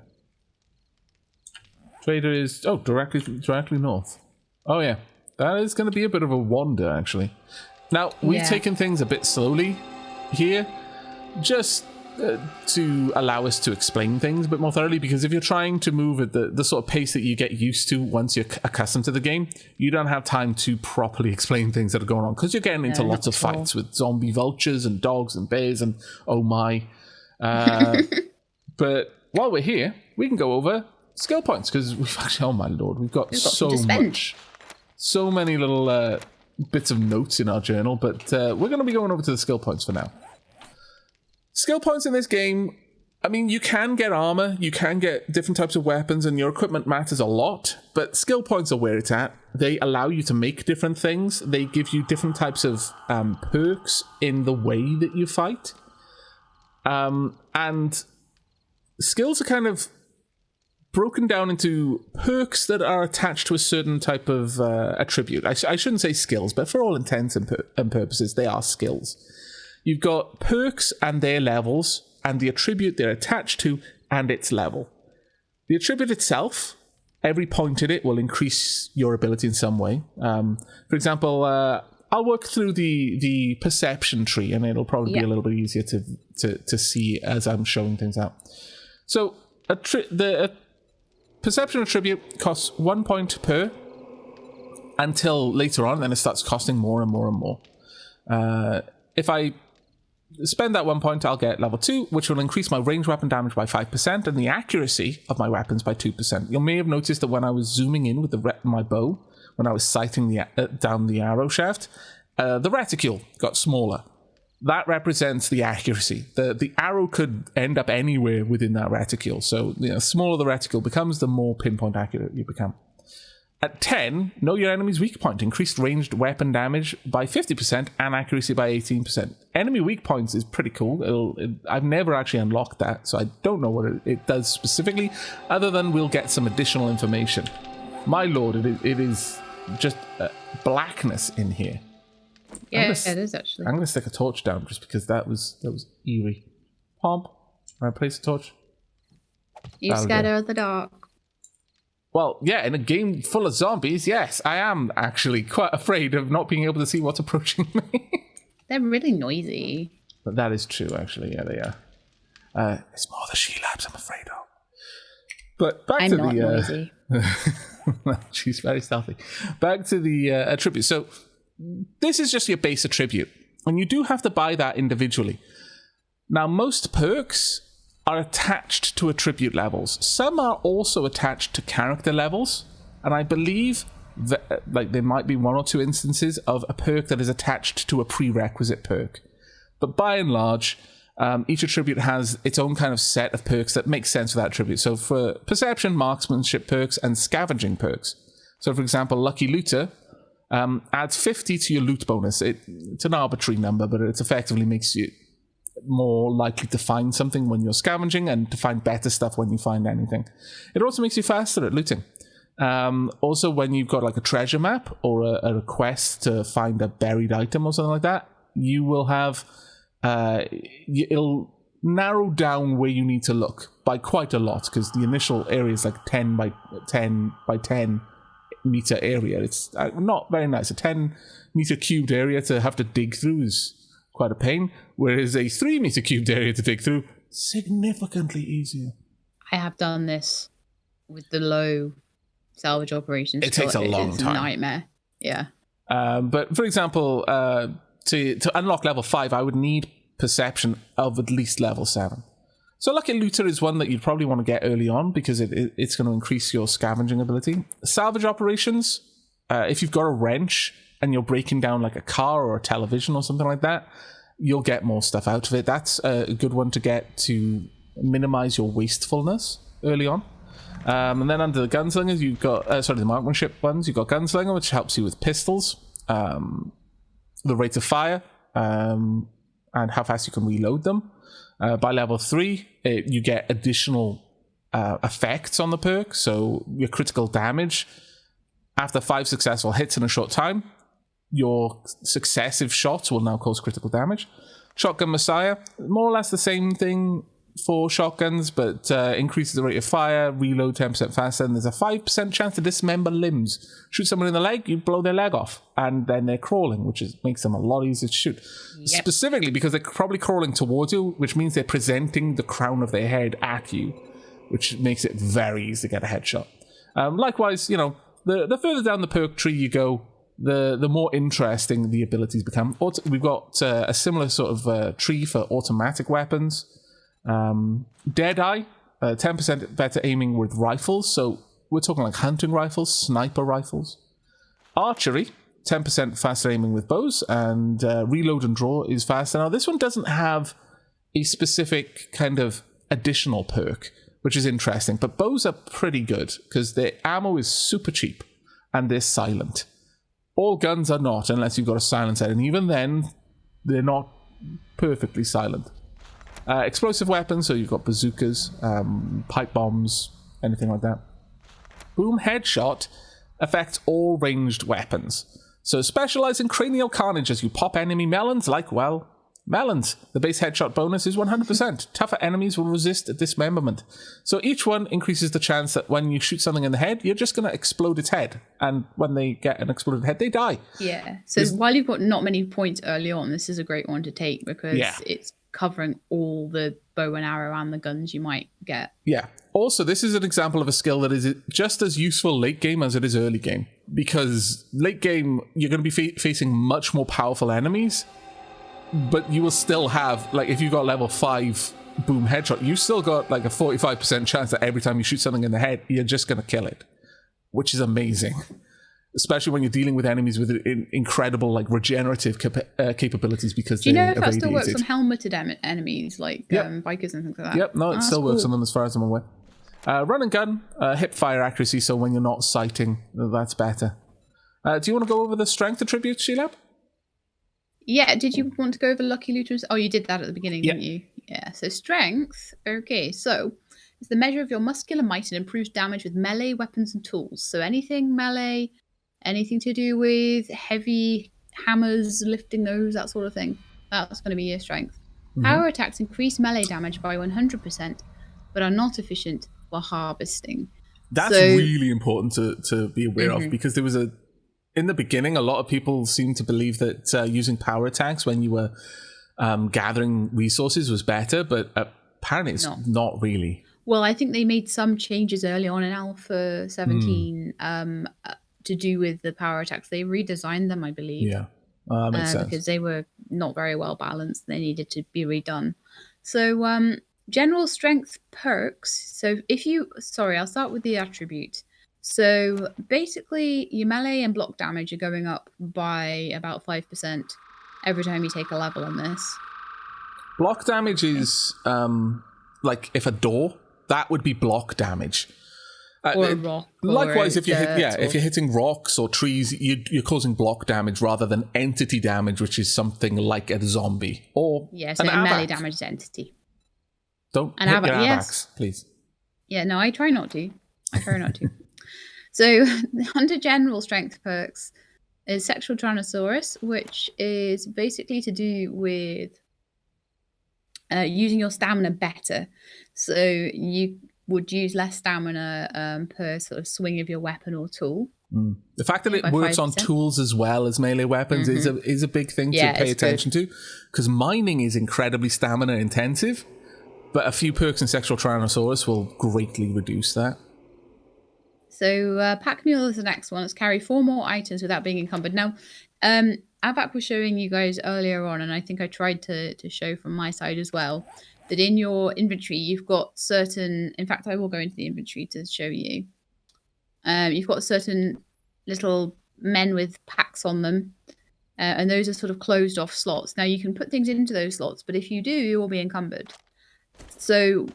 Trader is directly north. Oh yeah, that is going to be a bit of a wander actually. Now we've taken things a bit slowly here, just to allow us to explain things a bit more thoroughly. Because if you're trying to move at the sort of pace that you get used to once you're accustomed to the game, you don't have time to properly explain things that are going on because you're getting into lots of fights with zombie vultures and dogs and bears and oh my. But while we're here, we can go over skill points because we've actually, oh my lord, we've got so much, so many little bits of notes in our journal. But we're going to be going over to the skill points for now. Skill points in this game, I mean, you can get armor, you can get different types of weapons, and your equipment matters a lot, but skill points are where it's at. They allow you to make different things. They give you different types of perks in the way that you fight. And skills are kind of broken down into perks that are attached to a certain type of attribute. I shouldn't say skills, but for all intents and purposes, they are skills. You've got perks and their levels, and the attribute they're attached to and its level. The attribute itself, every point in it will increase your ability in some way. For example, I'll work through the perception tree, and it'll probably be a little bit easier to see as I'm showing things out. So the perception attribute costs 1 point per until later on, then it starts costing more and more and more. If I spend that 1 point, I'll get level 2, which will increase my ranged weapon damage by 5% and the accuracy of my weapons by 2%. You may have noticed that when I was zooming in with my bow, when I was sighting down the arrow shaft, the reticule got smaller. That represents the accuracy. The arrow could end up anywhere within that reticule. So the smaller the reticule becomes, the more pinpoint accurate you become. At 10, know your enemy's weak point. Increased ranged weapon damage by 50% and accuracy by 18%. Enemy weak points is pretty cool. I've never actually unlocked that, so I don't know what it does specifically, other than we'll get some additional information. My lord, it is just blackness in here. Yeah, it is actually. I'm going to stick a torch down just because that was eerie. Pomp, can I place a torch? You scatter the dark. Well, yeah, in a game full of zombies, yes, I am actually quite afraid of not being able to see what's approaching me. They're really noisy. But that is true, actually. Yeah, they are. It's more the Shelabs I'm afraid of. But back to not noisy. She's very stealthy. Back to the attribute. So this is just your base attribute, and you do have to buy that individually. Now, most perks are attached to attribute levels. Some are also attached to character levels, and I believe that there might be 1 or 2 instances of a perk that is attached to a prerequisite perk. But by and large, each attribute has its own kind of set of perks that make sense for that attribute. So for perception, marksmanship perks, and scavenging perks. So for example, Lucky Looter adds 50 to your loot bonus. It's an arbitrary number, but it effectively makes you more likely to find something when you're scavenging and to find better stuff when you find anything. It also makes you faster at looting. Also, when you've got like a treasure map or a request to find a buried item or something like that, you will have it'll narrow down where you need to look by quite a lot, because the initial area is like 10 by 10 by 10 meter area. It's not very nice. A 10 meter cubed area to have to dig through is quite a pain, whereas a 3 meter cubed area to dig through, significantly easier. I have done this with the low salvage operations. It takes a long time. It's a nightmare. Yeah. But for example, to unlock level 5, I would need perception of at least level 7. So Lucky Looter is one that you'd probably want to get early on because it's going to increase your scavenging ability. Salvage operations, if you've got a wrench and you're breaking down like a car or a television or something like that, you'll get more stuff out of it. That's a good one to get to minimize your wastefulness early on. And then under the gunslingers, you've got the marksmanship ones. You've got gunslinger, which helps you with pistols, the rate of fire, and how fast you can reload them. By level 3, you get additional effects on the perk. So your critical damage after 5 successful hits in a short time, your successive shots will now cause critical damage. Shotgun Messiah, more or less the same thing for shotguns, but increases the rate of fire, reload 10% faster, and there's a 5% chance to dismember limbs. Shoot someone in the leg, you blow their leg off, and then they're crawling, which makes them a lot easier to shoot. Yep. Specifically because they're probably crawling towards you, which means they're presenting the crown of their head at you, which makes it very easy to get a headshot. Likewise, the further down the perk tree you go, the more interesting the abilities become. We've got a similar sort of tree for automatic weapons. Deadeye, 10% better aiming with rifles, so we're talking like hunting rifles, sniper rifles. Archery, 10% faster aiming with bows, and reload and draw is faster. Now this one doesn't have a specific kind of additional perk, which is interesting, but bows are pretty good because their ammo is super cheap and they're silent. All guns are not, unless you've got a silencer, and even then they're not perfectly silent. Explosive weapons, so you've got bazookas, pipe bombs, anything like that. Boom Headshot affects all ranged weapons. So specialize in cranial carnage as you pop enemy melons like, well, melons. The base headshot bonus is 100%. Tougher enemies will resist dismemberment. So each one increases the chance that when you shoot something in the head, you're just going to explode its head. And when they get an exploded head, they die. Yeah. So while you've got not many points early on, this is a great one to take because it's covering all the bow and arrow and the guns you might get. Yeah. Also, this is an example of a skill that is just as useful late game as it is early game. Because late game, you're going to be facing much more powerful enemies, but you will still have, like, if you got level 5 boom headshot, you still got like a 45% chance that every time you shoot something in the head, you're just going to kill it, which is amazing. Especially when you're dealing with enemies with incredible, like, regenerative capabilities because do you know if that still works on helmeted enemies, like bikers and things like that? Yep, no, it still works on them as far as I'm aware. Run and gun, hip fire accuracy, so when you're not sighting, that's better. Do you want to go over the strength attributes, Shelab? Yeah, did you want to go over Lucky Looters? Oh, you did that at the beginning, didn't you? Yeah, so strength, okay, so it's the measure of your muscular might and improves damage with melee weapons and tools. So anything melee, anything to do with heavy hammers, lifting those, that sort of thing. That's going to be your strength. Power attacks increase melee damage by 100%, but are not efficient for harvesting. That's really important to be aware of, because there was in the beginning, a lot of people seemed to believe that using power attacks when you were gathering resources was better, but apparently it's not really. Well, I think they made some changes early on in Alpha 17 to do with the power attacks. They redesigned them, I believe. Yeah, makes sense. Because they were not very well balanced. They needed to be redone. So general strength perks. So I'll start with the attribute. So basically your melee and block damage are going up by about 5% every time you take a level on this. Block damage is like if a door, that would be block damage. Or a rock. Likewise, if you're hitting rocks or trees, you're causing block damage rather than entity damage, which is something like a zombie or so an melee damage is entity. Don't hit your Aavaks, please. Yeah, no, I try not to. So under general strength perks is Sexual Tyrannosaurus, which is basically to do with using your stamina better. So you would use less stamina per sort of swing of your weapon or tool. The fact that it works 5%. On tools as well as melee weapons is a big thing to pay attention to, because mining is incredibly stamina intensive, but a few perks in Sexual Tyrannosaurus will greatly reduce that. So Pack Mule is the next one. It's carry 4 more items without being encumbered. Now, Aavak was showing you guys earlier on, and I think I tried to show from my side as well, that in your inventory, you've got certain... In fact, I will go into the inventory to show you. You've got certain little men with packs on them, and those are sort of closed off slots. Now, you can put things into those slots, but if you do, you will be encumbered. So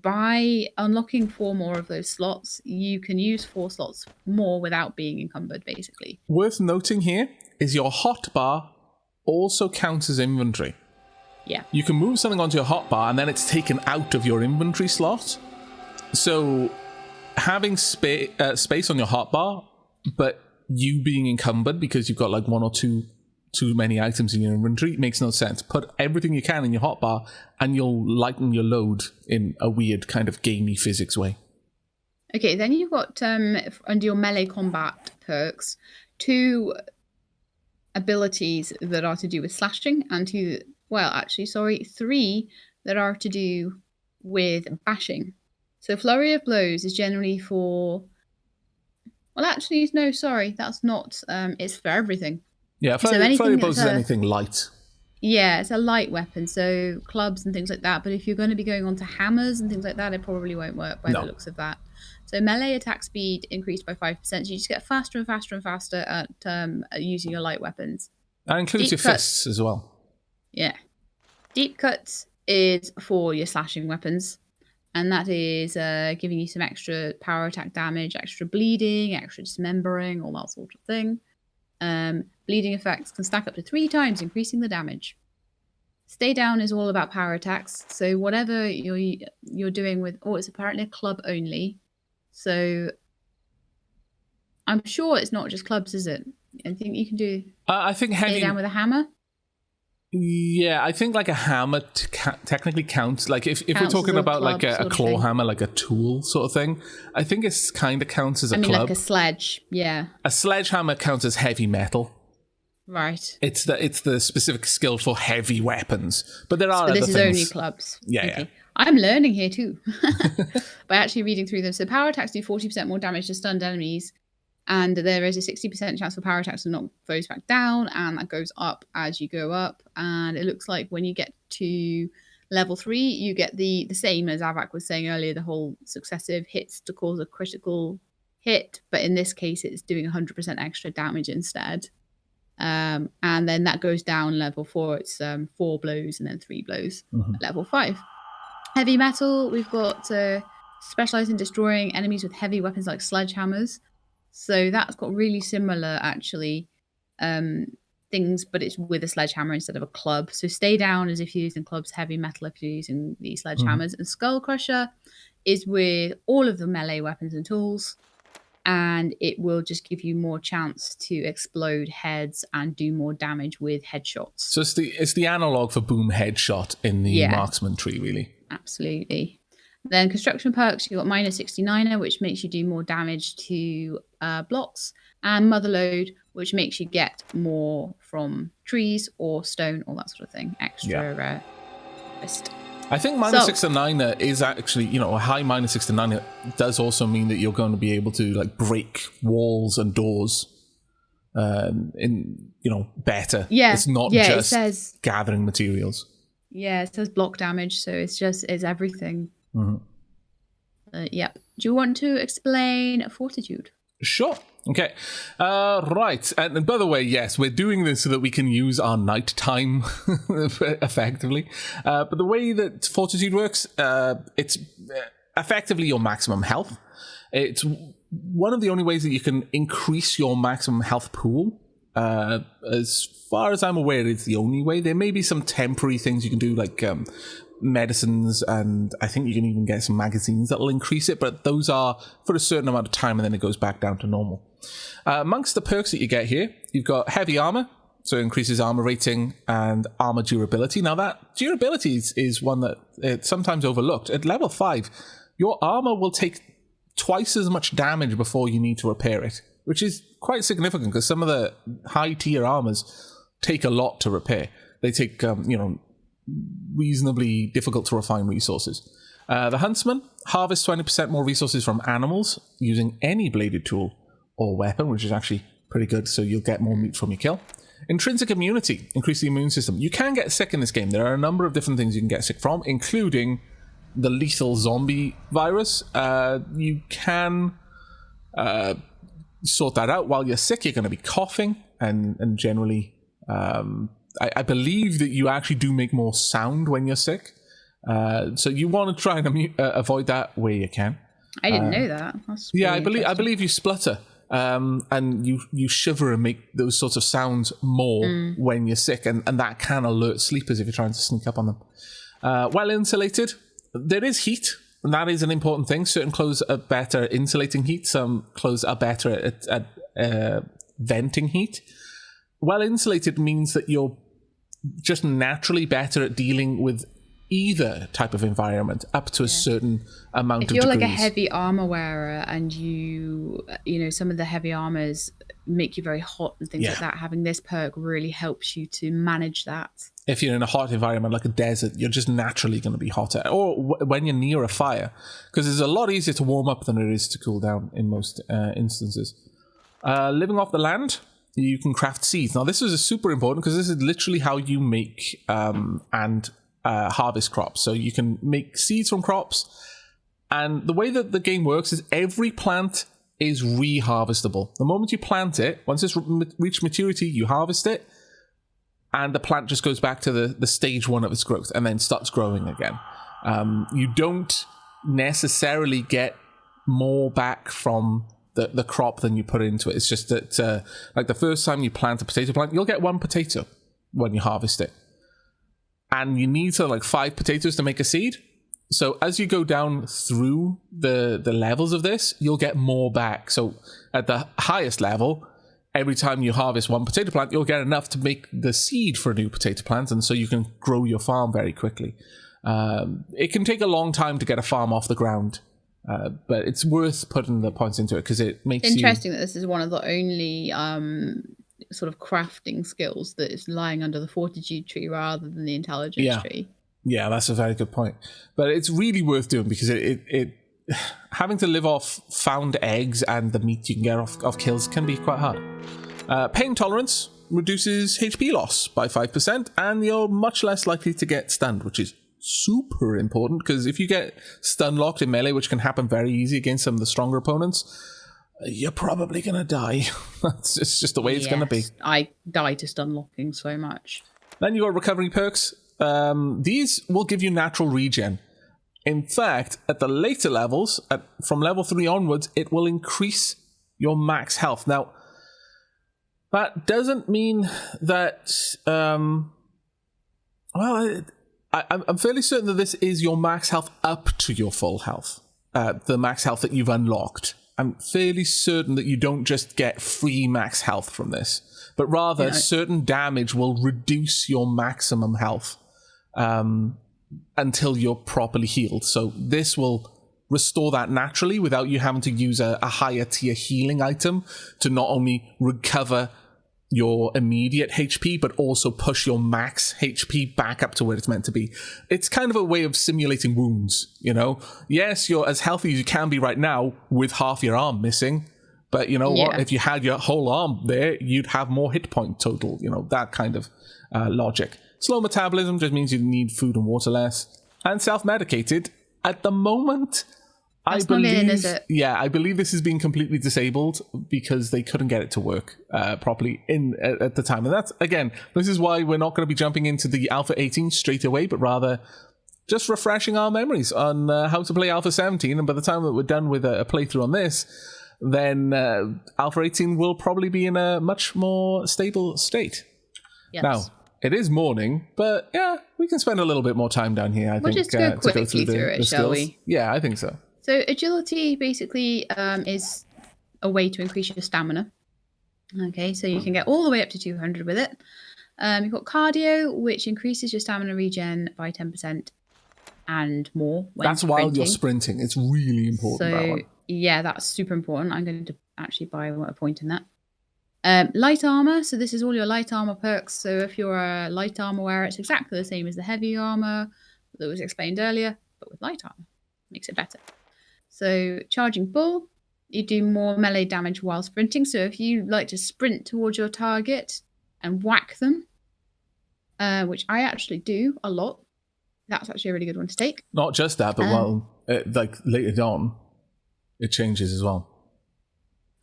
by unlocking 4 more of those slots, you can use 4 slots more without being encumbered, basically. Worth noting here is your hotbar also counts as inventory. Yeah. You can move something onto your hotbar and then it's taken out of your inventory slot. So having space on your hotbar, but you being encumbered because you've got like 1 or 2 too many items in your inventory makes no sense. Put everything you can in your hotbar and you'll lighten your load in a weird kind of gamey physics way. Okay, then you've got under your melee combat perks 2 abilities that are to do with slashing and 3 that are to do with bashing. So Flurry of Blows is generally for... Well, actually, no, sorry, that's not... it's for everything. Yeah, Flurry of Blows is anything light. Yeah, it's a light weapon, so clubs and things like that. But if you're going to be going on to hammers and things like that, it probably won't work by the looks of that. So melee attack speed increased by 5%. So you just get faster and faster and faster at using your light weapons. That includes your fists as well. Yeah. Deep Cuts is for your slashing weapons. And that is giving you some extra power attack damage, extra bleeding, extra dismembering, all that sort of thing. Bleeding effects can stack up to 3 times, increasing the damage. Stay Down is all about power attacks. So whatever you're doing with... Oh, it's apparently a club only. So I'm sure it's not just clubs, is it? I think you can do... I think Stay Down with a hammer? Yeah, I think like a hammer technically counts. Like if we're talking about like a claw hammer, like a tool sort of thing, I think it's kind of counts as a club. Like a sledge, yeah. A sledgehammer counts as heavy metal. Right. It's the specific skill for heavy weapons, but there are other things. This is only clubs. Yeah, okay. Yeah. I'm learning here too by actually reading through them. So power attacks do 40% more damage to stunned enemies. And there is a 60% chance for power attacks to knock foes back down, and that goes up as you go up. And it looks like when you get to level 3, you get the same as Aavak was saying earlier, the whole successive hits to cause a critical hit. But in this case, it's doing 100% extra damage instead. And then that goes down level 4. It's 4 blows and then 3 blows at level 5. Heavy metal, we've got specialized in destroying enemies with heavy weapons like sledgehammers. So that's got really similar, actually, things, but it's with a sledgehammer instead of a club. So Stay Down is if you're using clubs, heavy metal if you're using the sledgehammers. And Skull Crusher is with all of the melee weapons and tools. And it will just give you more chance to explode heads and do more damage with headshots. So it's the analog for boom headshot in the marksman tree, really. Absolutely. Then construction perks, you've got minus 69er, which makes you do more damage to blocks, and Motherload, which makes you get more from trees or stone, all that sort of thing. Extra wrist. I think minus 69er is actually, a high minus 69er does also mean that you're going to be able to like break walls and doors better. Yeah. It's not just it says, gathering materials. Yeah, it says block damage, so it's everything. Yep. Do you want to explain Fortitude? Sure. Okay. Right. And by the way, yes, we're doing this so that we can use our nighttime effectively. But the way that Fortitude works, it's effectively your maximum health. It's one of the only ways that you can increase your maximum health pool. As far as I'm aware, it's the only way. There may be some temporary things you can do, like medicines, and I think you can even get some magazines that will increase it, but those are for a certain amount of time and then it goes back down to normal. Amongst the perks that you get here, you've got heavy armor, so it increases armor rating and armor durability. Now that durability is one that it's sometimes overlooked. At level 5, your armor will take twice as much damage before you need to repair it, which is quite significant because some of the high tier armors take a lot to repair. They take reasonably difficult to refine resources. The Huntsman harvests 20% more resources from animals using any bladed tool or weapon, which is actually pretty good, so you'll get more meat from your kill. Intrinsic Immunity, increase the immune system. You can get sick in this game. There are a number of different things you can get sick from, including the lethal zombie virus. You can sort that out. While you're sick, you're going to be coughing, and generally... I believe that you actually do make more sound when you're sick. So you want to try and avoid that where you can. I didn't know that. That's Yeah, really I believe you splutter, and you shiver and make those sorts of sounds more when you're sick, and that can alert sleepers if you're trying to sneak up on them. Well insulated. There is heat, and that is an important thing. Certain clothes are better at insulating heat. Some clothes are better at venting heat. Well insulated means that you're just naturally better at dealing with either type of environment up to a certain amount of degrees. If you're like a heavy armor wearer and you know, some of the heavy armors make you very hot and things like that, having this perk really helps you to manage that. If you're in a hot environment like a desert, you're just naturally going to be hotter. Or when you're near a fire, because it's a lot easier to warm up than it is to cool down in most instances. Living off the land, you can craft seeds. Now, this is super important because this is literally how you make and harvest crops. So you can make seeds from crops, and the way that the game works is every plant is reharvestable. The moment you plant it, once it's reached maturity, you harvest it, and the plant just goes back to the stage one of its growth and then starts growing again. You don't necessarily get more back from the crop than you put into it. It's just that like the first time you plant a potato plant, you'll get 1 potato when you harvest it. And you need like 5 potatoes to make a seed. So as you go down through the levels of this, you'll get more back. So at the highest level, every time you harvest 1 potato plant, you'll get enough to make the seed for a new potato plant. And so you can grow your farm very quickly. It can take a long time to get a farm off the ground. But it's worth putting the points into it because it makes interesting that this is one of the only sort of crafting skills that is lying under the fortitude tree rather than the intelligence tree. Yeah, that's a very good point. But it's really worth doing because it having to live off found eggs and the meat you can get off kills can be quite hard. Pain tolerance reduces HP loss by 5%, and you're much less likely to get stunned, which is super important because if you get stun locked in melee, which can happen very easy against some of the stronger opponents, you're probably gonna die. It's just the way it's gonna be. I die to stun locking so much. Then you got recovery perks. These will give you natural regen. In fact, at the later levels, from level 3 onwards, it will increase your max health. Now, that doesn't mean that I'm fairly certain that this is your max health up to your full health, the max health that you've unlocked. I'm fairly certain that you don't just get free max health from this, but rather certain damage will reduce your maximum health until you're properly healed. So this will restore that naturally without you having to use a higher tier healing item to not only recover your immediate HP, but also push your max HP back up to where it's meant to be. It's kind of a way of simulating wounds, you know? Yes, you're as healthy as you can be right now with half your arm missing, but you know what? If you had your whole arm there, you'd have more hit point total, you know, that kind of logic. Slow metabolism just means you need food and water less. And self-medicated, at the moment, I believe this is being completely disabled because they couldn't get it to work properly at the time. And that's, again, this is why we're not going to be jumping into the Alpha 18 straight away, but rather just refreshing our memories on how to play Alpha 17. And by the time that we're done with a playthrough on this, then Alpha 18 will probably be in a much more stable state. Yes. Now, it is morning, but yeah, we can spend a little bit more time down here, I think. We'll just go quickly through it, shall we? Yeah, I think so. So agility basically is a way to increase your stamina. Okay, so you can get all the way up to 200 with it. You've got cardio, which increases your stamina regen by 10% and more. That's while you're sprinting. It's really important, that one. Yeah, that's super important. I'm going to actually buy a point in that. Light armor. So this is all your light armor perks. So if you're a light armor wearer, it's exactly the same as the heavy armor that was explained earlier, but with light armor. Makes it better. So charging bull, you do more melee damage while sprinting. So if you like to sprint towards your target and whack them, which I actually do a lot, that's actually a really good one to take. Not just that, but like later on, it changes as well.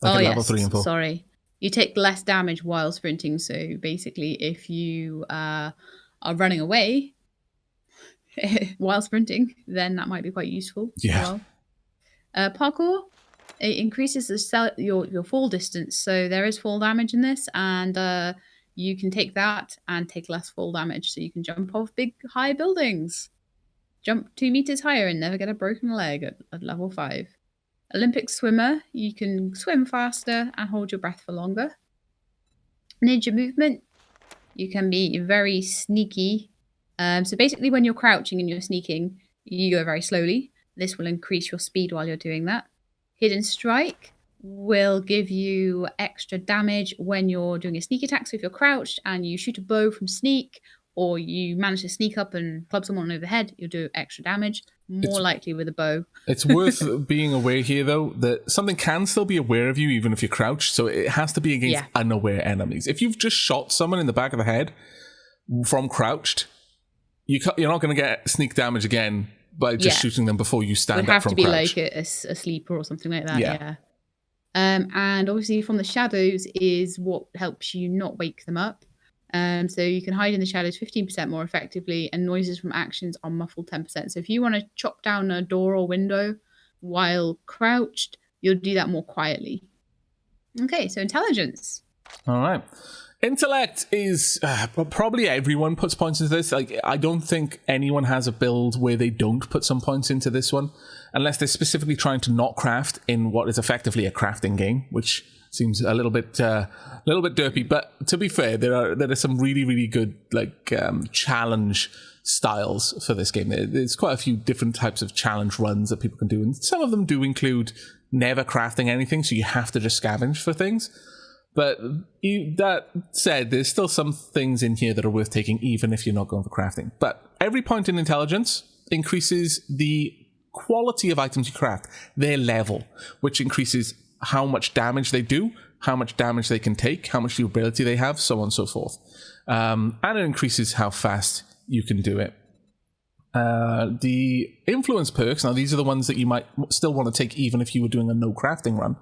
Like at level 3 and 4. Sorry. You take less damage while sprinting. So basically, if you are running away, while sprinting, then that might be quite useful as well. Parkour, it increases your fall distance, so there is fall damage in this, and you can take that and take less fall damage, so you can jump off big high buildings. Jump 2 meters higher and never get a broken leg at level 5. Olympic swimmer, you can swim faster and hold your breath for longer. Ninja movement, you can be very sneaky. So basically when you're crouching and you're sneaking, you go very slowly. This will increase your speed while you're doing that. Hidden strike will give you extra damage when you're doing a sneak attack. So if you're crouched and you shoot a bow from sneak, or you manage to sneak up and club someone over the head, you'll do extra damage. More likely with a bow. It's worth being aware here, though, that something can still be aware of you even if you're crouched, so it has to be against unaware enemies. If you've just shot someone in the back of the head from crouched, you're not going to get sneak damage again by just shooting them before you stand up from crouch. It would have to be like a sleeper or something like that, yeah. And obviously from the shadows is what helps you not wake them up. So you can hide in the shadows 15% more effectively, and noises from actions are muffled 10%. So if you want to chop down a door or window while crouched, you'll do that more quietly. Okay, so intelligence. All right. Intellect is probably everyone puts points into this. Like, I don't think anyone has a build where they don't put some points into this one, unless they're specifically trying to not craft in what is effectively a crafting game, which seems a little bit derpy. But to be fair, there are some really, really good challenge styles for this game. There's quite a few different types of challenge runs that people can do, and some of them do include never crafting anything, so you have to just scavenge for things. But that said, there's still some things in here that are worth taking, even if you're not going for crafting. But every point in intelligence increases the quality of items you craft, their level, which increases how much damage they do, how much damage they can take, how much durability they have, so on and so forth. And it increases how fast you can do it. The influence perks, now these are the ones that you might still want to take even if you were doing a no crafting run.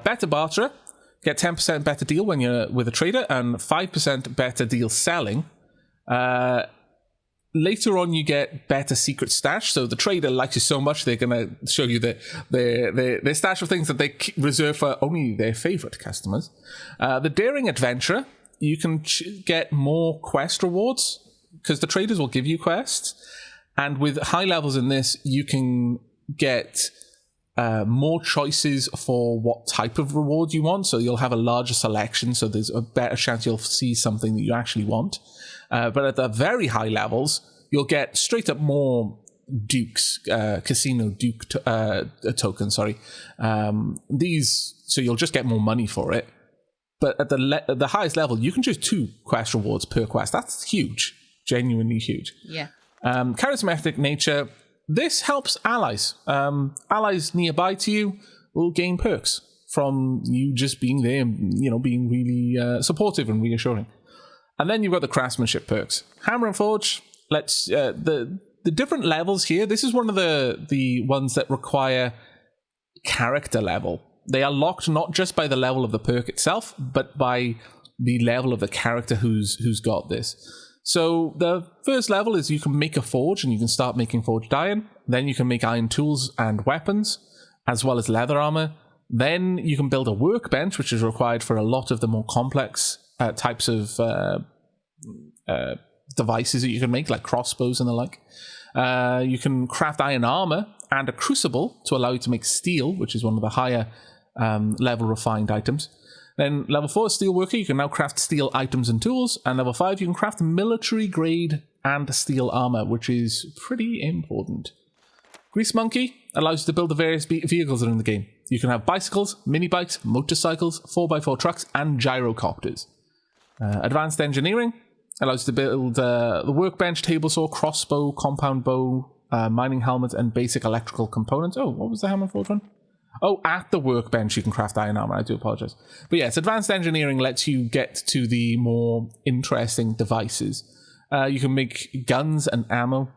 Better barterer, get 10% better deal when you're with a trader and 5% better deal selling. Later on, you get better secret stash. So the trader likes you so much, they're going to show you their stash of things that they reserve for only their favorite customers. The daring adventurer, you can get more quest rewards because the traders will give you quests. And with high levels in this, you can get more choices for what type of reward you want. So you'll have a larger selection, so there's a better chance you'll see something that you actually want. But at the very high levels, you'll get straight up more dukes, casino duke tokens, sorry. These, so you'll just get more money for it. But at the highest level, you can choose 2 quest rewards per quest. That's huge, genuinely huge. Yeah. Charismatic nature, this helps allies. Allies nearby to you will gain perks from you just being there and, being really supportive and reassuring. And then you've got the craftsmanship perks. Hammer and Forge lets the different levels here. This is one of the ones that require character level. They are locked not just by the level of the perk itself, but by the level of the character who's got this. So the first level is you can make a forge and you can start making forged iron. Then you can make iron tools and weapons, as well as leather armor. Then you can build a workbench, which is required for a lot of the more complex types of devices that you can make, like crossbows and the like. You can craft iron armor and a crucible to allow you to make steel, which is one of the higher level refined items. Then level 4 is Steelworker. You can now craft steel items and tools. And level 5, you can craft military grade and steel armor, which is pretty important. Grease Monkey allows you to build the various vehicles that are in the game. You can have bicycles, mini bikes, motorcycles, 4x4 trucks, and gyrocopters. Advanced Engineering allows you to build the workbench, table saw, crossbow, compound bow, mining helmet, and basic electrical components. Oh, what was the hammer forge one? Oh, at the workbench you can craft iron armor. I do apologize. But yes, Advanced Engineering lets you get to the more interesting devices. You can make guns and ammo,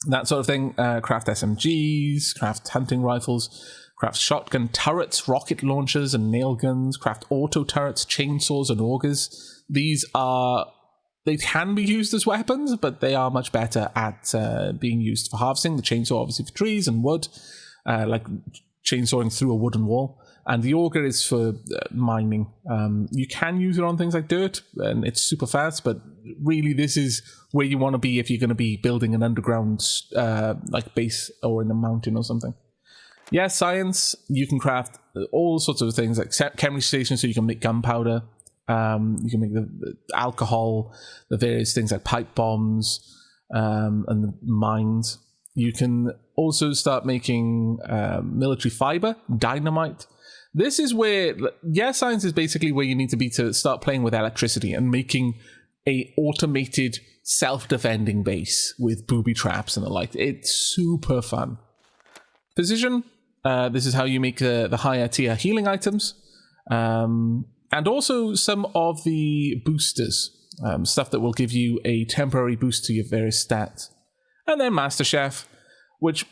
that sort of thing. Craft SMGs, craft hunting rifles, craft shotgun turrets, rocket launchers, and nail guns. Craft auto turrets, chainsaws, and augers. These are they can be used as weapons, but they are much better at being used for harvesting. The chainsaw, obviously, for trees and wood, like chainsawing through a wooden wall. And the auger is for mining. You can use it on things like dirt, and it's super fast, but really this is where you want to be if you're going to be building an underground like base or in a mountain or something. Yeah, science, you can craft all sorts of things, like chemistry stations, so you can make gunpowder. You can make the alcohol, the various things like pipe bombs, and the mines. You can also start making military fiber, dynamite. This is where, yeah, science is basically where you need to be to start playing with electricity and making a automated self-defending base with booby traps and the like. It's super fun. Precision, this is how you make the higher tier healing items. And also some of the boosters, stuff that will give you a temporary boost to your various stats. And then Master Chef, which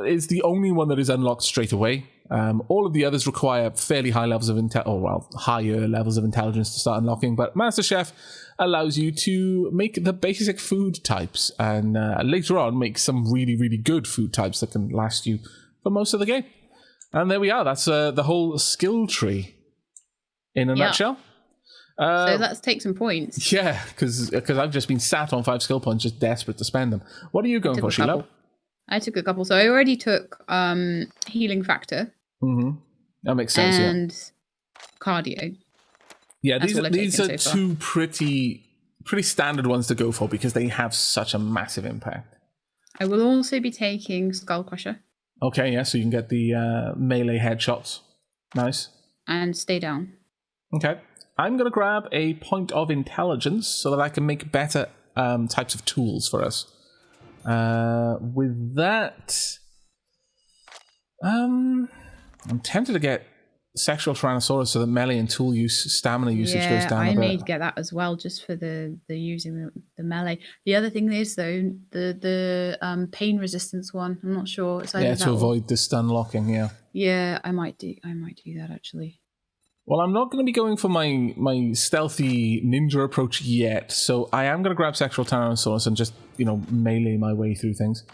is the only one that is unlocked straight away. All of the others require fairly high levels of higher levels of intelligence to start unlocking, but Master Chef allows you to make the basic food types, and later on make some really, really good food types that can last you for most of the game. And there we are. That's the whole skill tree in a nutshell. So let's take some points. Yeah, because I've just been sat on 5 skill points, just desperate to spend them. What are you going for, Sheila? I took a couple. So I already took healing factor. Mm-hmm. That makes sense. And cardio. Yeah, these are two pretty standard ones to go for because they have such a massive impact. I will also be taking Skull Crusher. Okay, yeah, so you can get the melee headshots. Nice. And stay down. Okay. I'm going to grab a point of intelligence so that I can make better types of tools for us. With that, I'm tempted to get Sexual Tyrannosaurus so that melee and tool use, stamina usage goes down a bit. I may get that as well, just for the using the melee. The other thing is though the pain resistance one. I'm not sure. It's to avoid the stun locking. Yeah. Yeah, I might do that actually. Well, I'm not going to be going for my stealthy ninja approach yet, so I am going to grab Sexual Tyrannosaurus and just melee my way through things.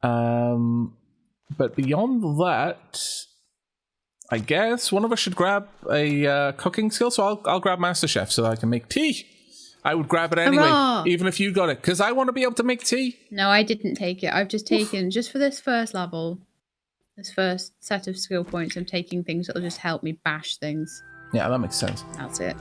But beyond that, I guess one of us should grab a cooking skill, so I'll grab Master Chef so that I can make tea. I would grab it anyway, even if you got it, because I want to be able to make tea. No, I didn't take it. I've just taken, just for this first level, this first set of skill points, I'm taking things that will just help me bash things. Yeah, that makes sense. That's it.